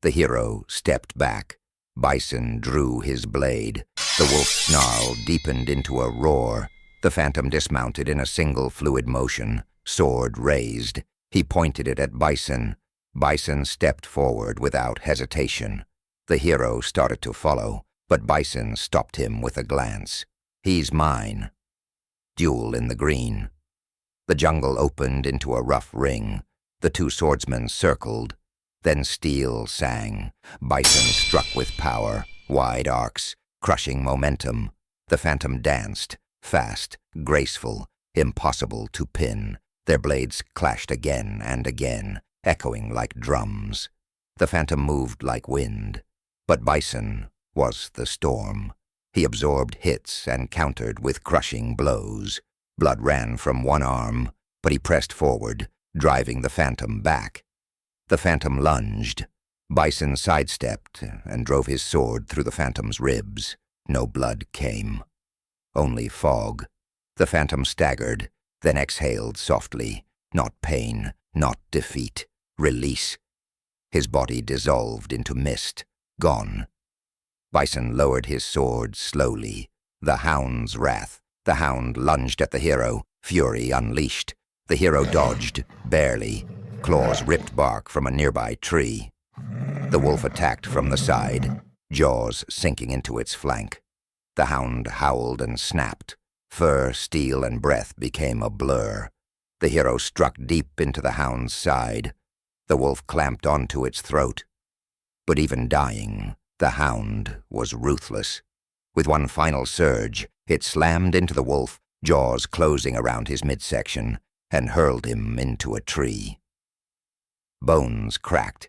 The hero stepped back. Bison drew his blade. The wolf's snarl deepened into a roar. The phantom dismounted in a single fluid motion, sword raised. He pointed it at Bison. Bison stepped forward without hesitation. The hero started to follow, but Bison stopped him with a glance. "He's mine." Duel in the green. The jungle opened into a rough ring. The two swordsmen circled. Then steel sang. Bison struck with power, wide arcs, crushing momentum. The phantom danced, fast, graceful, impossible to pin. Their blades clashed again and again, echoing like drums. The phantom moved like wind, but Bison was the storm. He absorbed hits and countered with crushing blows. Blood ran from one arm, but he pressed forward, driving the phantom back. The phantom lunged. Bison sidestepped and drove his sword through the phantom's ribs. No blood came. Only fog. The phantom staggered, then exhaled softly. Not pain, not defeat. Release. His body dissolved into mist, gone. Bison lowered his sword slowly. The hound's wrath. The hound lunged at the hero, fury unleashed. The hero dodged, barely. Claws ripped bark from a nearby tree. The wolf attacked from the side, jaws sinking into its flank. The hound howled and snapped. Fur, steel, and breath became a blur. The hero struck deep into the hound's side. The wolf clamped onto its throat. But even dying, the hound was ruthless. With one final surge, it slammed into the wolf, jaws closing around his midsection, and hurled him into a tree. Bones cracked.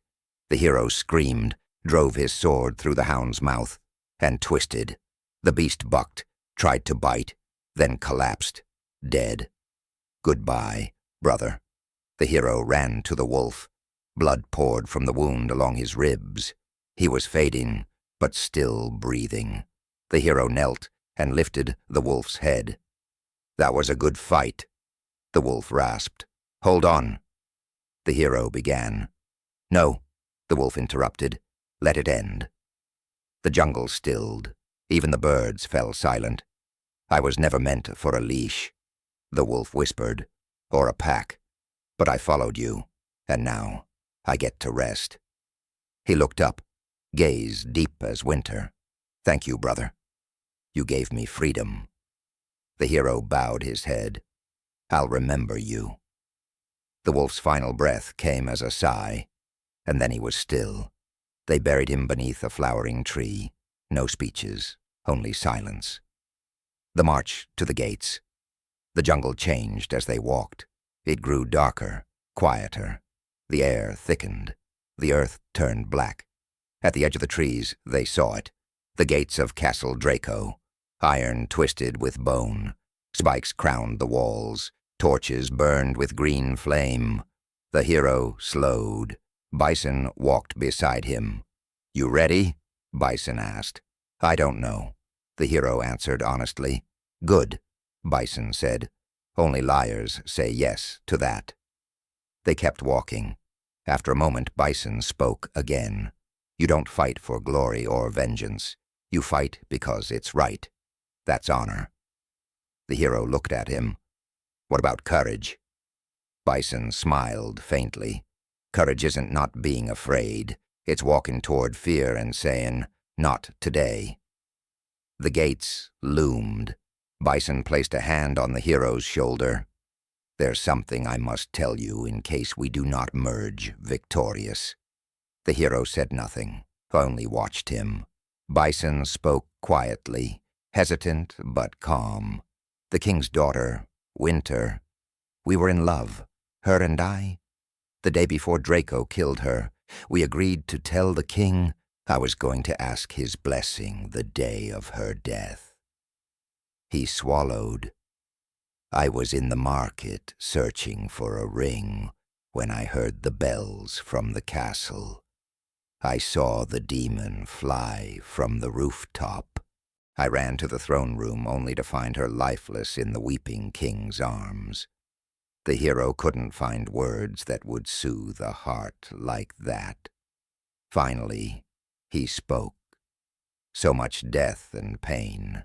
The hero screamed, drove his sword through the hound's mouth, and twisted. The beast bucked, tried to bite, then collapsed, dead. Goodbye, brother. The hero ran to the wolf. Blood poured from the wound along his ribs. He was fading, but still breathing. The hero knelt and lifted the wolf's head. That was a good fight. The wolf rasped. Hold on. The hero began. No, the wolf interrupted. Let it end. The jungle stilled. Even the birds fell silent. I was never meant for a leash, the wolf whispered, or a pack. But I followed you, and now I get to rest. He looked up, gaze deep as winter. Thank you, brother. You gave me freedom. The hero bowed his head. I'll remember you. The wolf's final breath came as a sigh, and then he was still. They buried him beneath a flowering tree. No speeches, only silence. The march to the gates. The jungle changed as they walked. It grew darker, quieter. The air thickened. The earth turned black. At the edge of the trees, they saw it. The gates of Castle Draco. Iron twisted with bone. Spikes crowned the walls. Torches burned with green flame. The hero slowed. Bison walked beside him. You ready? Bison asked. I don't know. The hero answered honestly. Good, Bison said. Only liars say yes to that. They kept walking. After a moment, Bison spoke again. You don't fight for glory or vengeance. You fight because it's right. That's honor. The hero looked at him. What about courage? Bison smiled faintly. Courage isn't not being afraid. It's walking toward fear and saying, not today. The gates loomed. Bison placed a hand on the hero's shoulder. There's something I must tell you in case we do not merge victorious. The hero said nothing, only watched him. Bison spoke quietly, hesitant but calm. The king's daughter, Winter. We were in love, her and I. The day before Draco killed her, we agreed to tell the king I was going to ask his blessing the day of her death. He swallowed. I was in the market searching for a ring when I heard the bells from the castle. I saw the demon fly from the rooftop. I ran to the throne room only to find her lifeless in the weeping king's arms. The hero couldn't find words that would soothe a heart like that. Finally, he spoke. So much death and pain.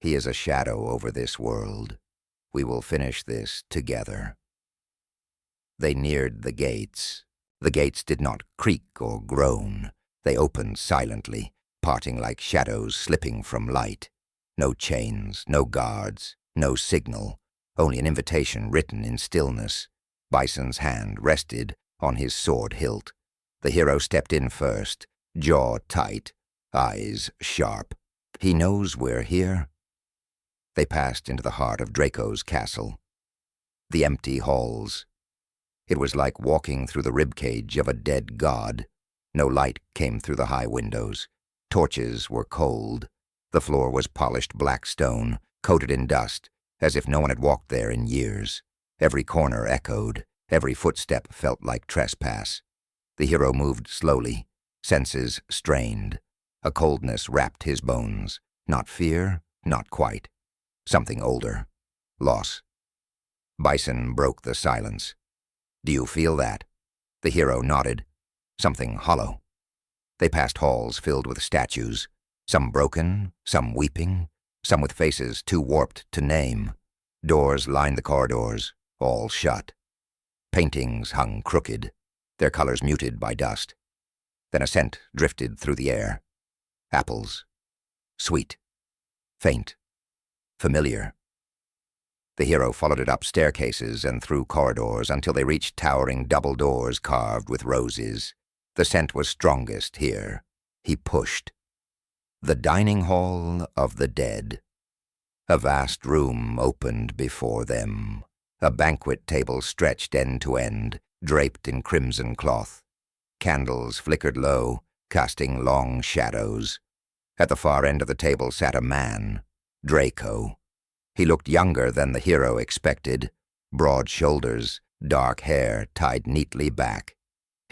He is a shadow over this world. We will finish this together. They neared the gates. The gates did not creak or groan. They opened silently, parting like shadows slipping from light. No chains, no guards, No signal, only an invitation written in stillness. Bison's hand rested on his sword hilt. The hero stepped in first, jaw tight, eyes sharp. He knows we're here. They passed into the heart of Draco's castle. The empty halls. It was like walking through the ribcage of a dead god. No light came through the high windows. Torches were cold. The floor was polished black stone, coated in dust, as if no one had walked there in years. Every corner echoed. Every footstep felt like trespass. The hero moved slowly, senses strained. A coldness wrapped his bones. Not fear, not quite. Something older. Loss. Bison broke the silence. Do you feel that? The hero nodded. Something hollow. They passed halls filled with statues, some broken, some weeping, some with faces too warped to name. Doors lined the corridors, all shut. Paintings hung crooked, their colors muted by dust. Then a scent drifted through the air. Apples. Sweet. Faint. Familiar. The hero followed it up staircases and through corridors until they reached towering double doors carved with roses. The scent was strongest here. He pushed. The dining hall of the dead. A vast room opened before them. A banquet table stretched end to end, draped in crimson cloth. Candles flickered low, casting long shadows. At the far end of the table sat a man, Draco. He looked younger than the hero expected. Broad shoulders, dark hair tied neatly back.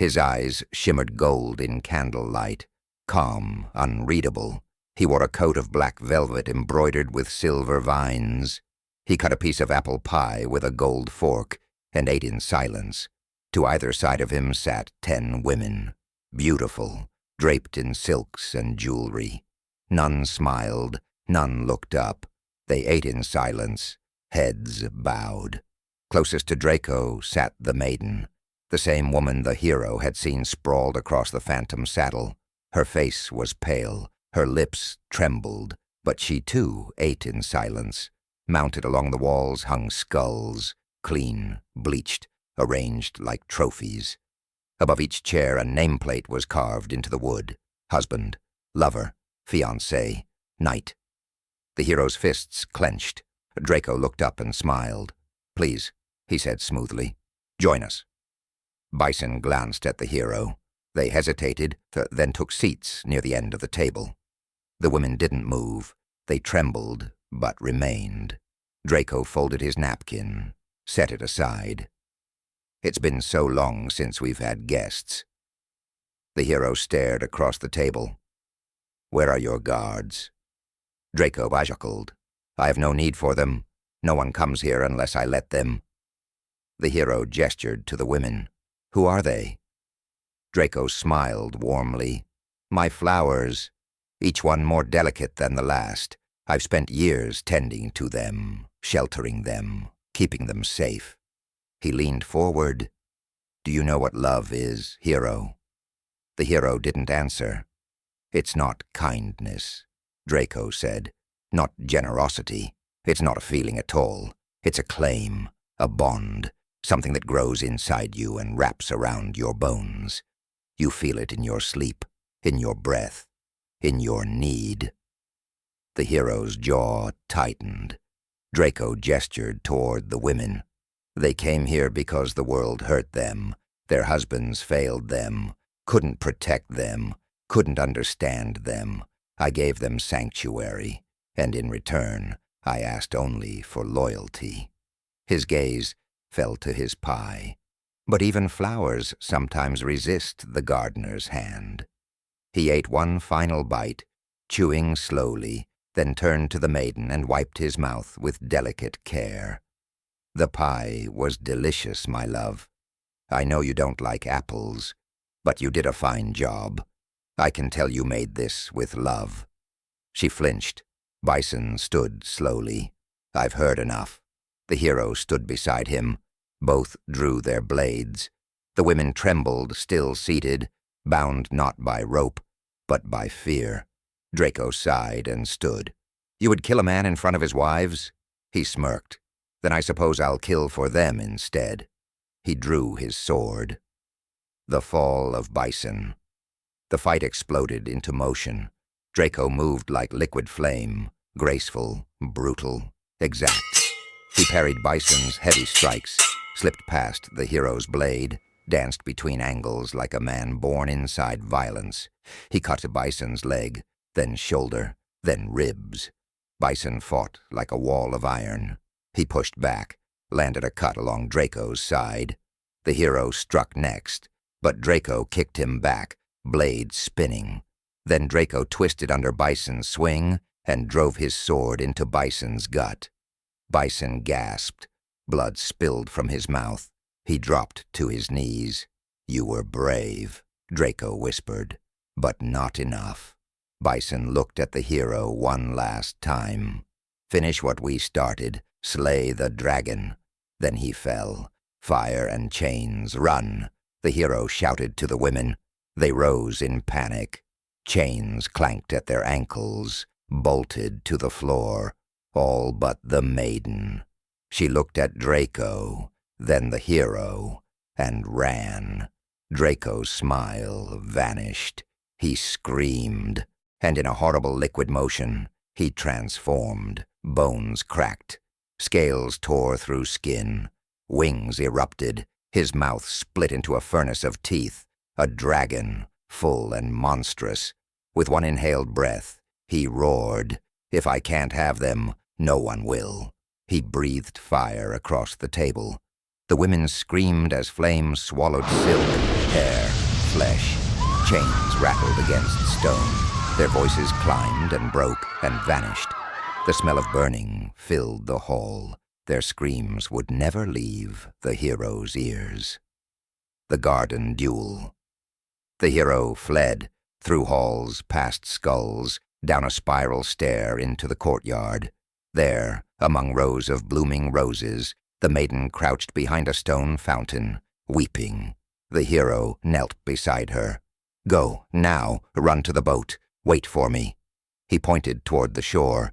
His eyes shimmered gold in candlelight, calm, unreadable. He wore a coat of black velvet embroidered with silver vines. He cut a piece of apple pie with a gold fork and ate in silence. To either side of him sat 10 women, beautiful, draped in silks and jewelry. None smiled, none looked up. They ate in silence, heads bowed. Closest to Draco sat the maiden, the same woman the hero had seen sprawled across the phantom saddle. Her face was pale, her lips trembled, but she too ate in silence. Mounted along the walls hung skulls, clean, bleached, arranged like trophies. Above each chair a nameplate was carved into the wood. Husband, lover, fiancé, knight. The hero's fists clenched. Draco looked up and smiled. Please, he said smoothly, join us. Bison glanced at the hero. They hesitated, then took seats near the end of the table. The women didn't move. They trembled, but remained. Draco folded his napkin, set it aside. It's been so long since we've had guests. The hero stared across the table. Where are your guards? Draco bajockled. I have no need for them. No one comes here unless I let them. The hero gestured to the women. Who are they? Draco smiled warmly. My flowers, each one more delicate than the last. I've spent years tending to them, sheltering them, keeping them safe. He leaned forward. Do you know what love is, hero? The hero didn't answer. It's not kindness, Draco said. Not generosity. It's not a feeling at all. It's a claim, a bond, something that grows inside you and wraps around your bones. You feel it in your sleep, in your breath, in your need. The hero's jaw tightened. Draco gestured toward the women. They came here because the world hurt them. Their husbands failed them, couldn't protect them, couldn't understand them. I gave them sanctuary, and in return, I asked only for loyalty. His gaze fell to his pie. But even flowers sometimes resist the gardener's hand. He ate one final bite, chewing slowly, then turned to the maiden and wiped his mouth with delicate care. The pie was delicious, my love. I know you don't like apples, but you did a fine job. I can tell you made this with love. She flinched. Bison stood slowly. I've heard enough. The hero stood beside him. Both drew their blades. The women trembled, still seated, bound not by rope, but by fear. Draco sighed and stood. You would kill a man in front of his wives? He smirked. Then I suppose I'll kill for them instead. He drew his sword. The fall of Bison. The fight exploded into motion. Draco moved like liquid flame, graceful, brutal, exact. He parried Bison's heavy strikes, slipped past the hero's blade, danced between angles like a man born inside violence. He cut Bison's leg, then shoulder, then ribs. Bison fought like a wall of iron. He pushed back, landed a cut along Draco's side. The hero struck next, but Draco kicked him back, blade spinning. Then Draco twisted under Bison's swing and drove his sword into Bison's gut. Bison gasped. Blood spilled from his mouth. He dropped to his knees. "You were brave," Draco whispered, "but not enough." Bison looked at the hero one last time. "Finish what we started. Slay the dragon." Then he fell. "Fire and chains, run," the hero shouted to the women. They rose in panic. Chains clanked at their ankles, bolted to the floor, all but the maiden. She looked at Draco, then the hero, and ran. Draco's smile vanished. He screamed, and in a horrible liquid motion, he transformed. Bones cracked. Scales tore through skin. Wings erupted. His mouth split into a furnace of teeth. A dragon, full and monstrous. With one inhaled breath, he roared, "If I can't have them, no one will." He breathed fire across the table. The women screamed as flames swallowed silk, hair, flesh. Chains rattled against stone. Their voices climbed and broke and vanished. The smell of burning filled the hall. Their screams would never leave the hero's ears. The garden duel. The hero fled, through halls, past skulls, down a spiral stair into the courtyard. There, among rows of blooming roses, the maiden crouched behind a stone fountain, weeping. The hero knelt beside her. "Go, now, run to the boat. Wait for me." He pointed toward the shore.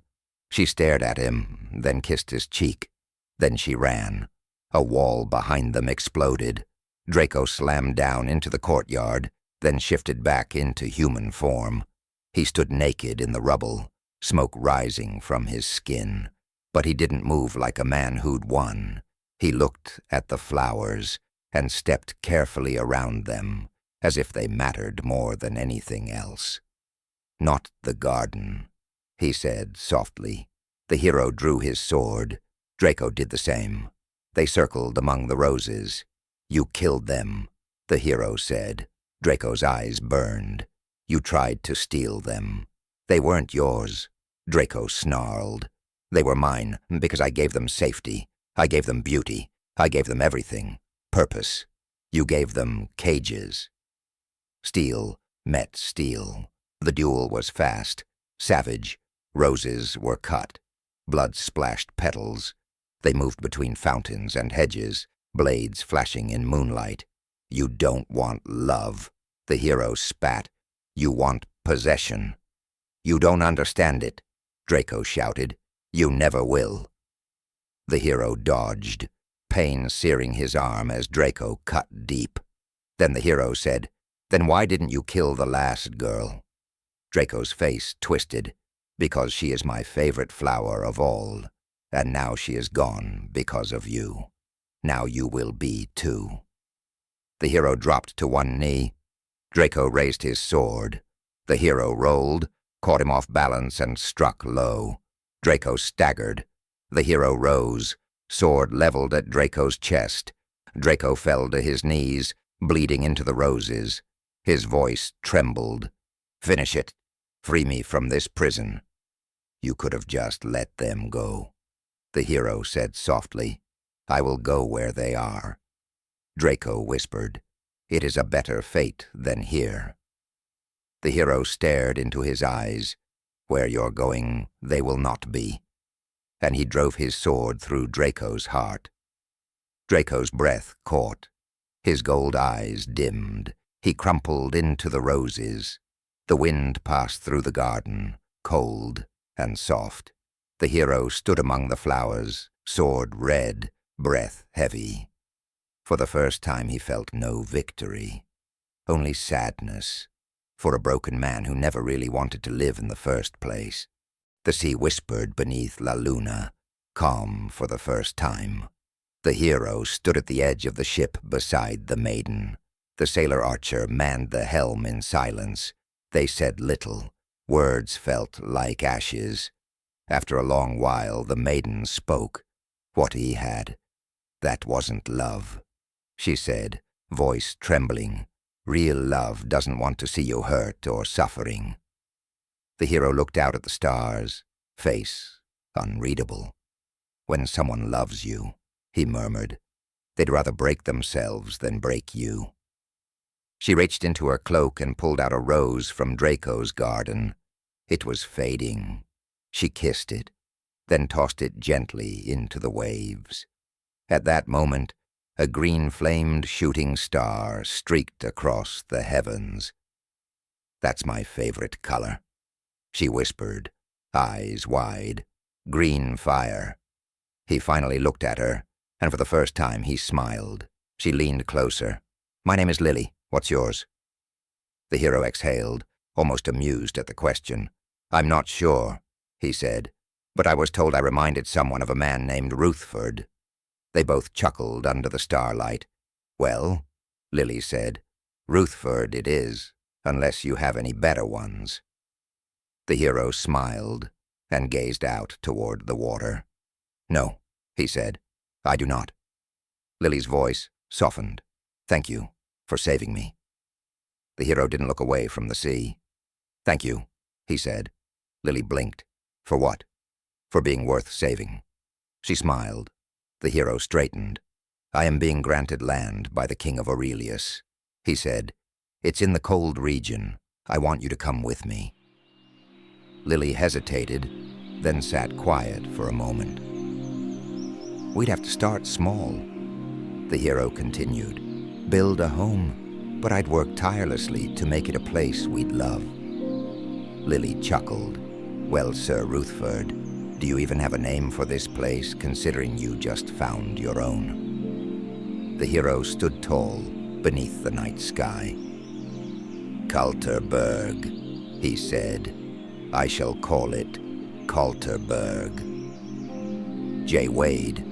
She stared at him, then kissed his cheek. Then she ran. A wall behind them exploded. Draco slammed down into the courtyard, then shifted back into human form. He stood naked in the rubble, smoke rising from his skin. But he didn't move like a man who'd won. He looked at the flowers and stepped carefully around them, as if they mattered more than anything else. "Not the garden," he said softly. The hero drew his sword. Draco did the same. They circled among the roses. "You killed them," the hero said. Draco's eyes burned. "You tried to steal them. They weren't yours," Draco snarled. "They were mine because I gave them safety. I gave them beauty. I gave them everything. Purpose. You gave them cages." Steel met steel. The duel was fast, savage. Roses were cut. Blood splashed petals. They moved between fountains and hedges, blades flashing in moonlight. "You don't want love," the hero spat. "You want possession." "You don't understand it," Draco shouted. "You never will." The hero dodged, pain searing his arm as Draco cut deep. Then the hero said, "Then why didn't you kill the last girl?" Draco's face twisted. "Because she is my favorite flower of all, and now she is gone because of you. Now you will be too." The hero dropped to one knee. Draco raised his sword. The hero rolled, caught him off balance, and struck low. Draco staggered. The hero rose, sword leveled at Draco's chest. Draco fell to his knees, bleeding into the roses. His voice trembled. "Finish it. Free me from this prison." "You could have just let them go," the hero said softly. "I will go where they are." Draco whispered, "It is a better fate than here." The hero stared into his eyes. "Where you're going, they will not be." And he drove his sword through Draco's heart. Draco's breath caught. His gold eyes dimmed. He crumpled into the roses. The wind passed through the garden, cold and soft. The hero stood among the flowers, sword red, breath heavy. For the first time he felt no victory, only sadness, for a broken man who never really wanted to live in the first place. The sea whispered beneath La Luna, calm for the first time. The hero stood at the edge of the ship beside the maiden. The sailor archer manned the helm in silence. They said little. Words felt like ashes. After a long while, the maiden spoke. What he had. That wasn't love, she said, voice trembling. Real love doesn't want to see you hurt or suffering. The hero looked out at the stars, face unreadable. When someone loves you, he murmured, they'd rather break themselves than break you. She reached into her cloak and pulled out a rose from Draco's garden. It was fading. She kissed it, then tossed it gently into the waves. At that moment, a green-flamed shooting star streaked across the heavens. That's my favorite color, she whispered, eyes wide. Green fire. He finally looked at her, and for the first time he smiled. She leaned closer. My name is Lily. What's yours? The hero exhaled, almost amused at the question. I'm not sure, he said, but I was told I reminded someone of a man named Ruthford. They both chuckled under the starlight. Well, Lily said, Ruthford it is, unless you have any better ones. The hero smiled and gazed out toward the water. No, he said, I do not. Lily's voice softened. Thank you for saving me. The hero didn't look away from the sea. Thank you, he said. Lily blinked. For what? For being worth saving. She smiled. The hero straightened. I am being granted land by the king of Aurelius, he said. It's in the cold region. I want you to come with me. Lily hesitated, then sat quiet for a moment. We'd have to start small, the hero continued. Build a home, but I'd work tirelessly to make it a place we'd love. Lily chuckled. Well, Sir Ruthford, do you even have a name for this place, considering you just found your own? The hero stood tall beneath the night sky. Kalterberg, he said. I shall call it Kalterberg. J. Wade,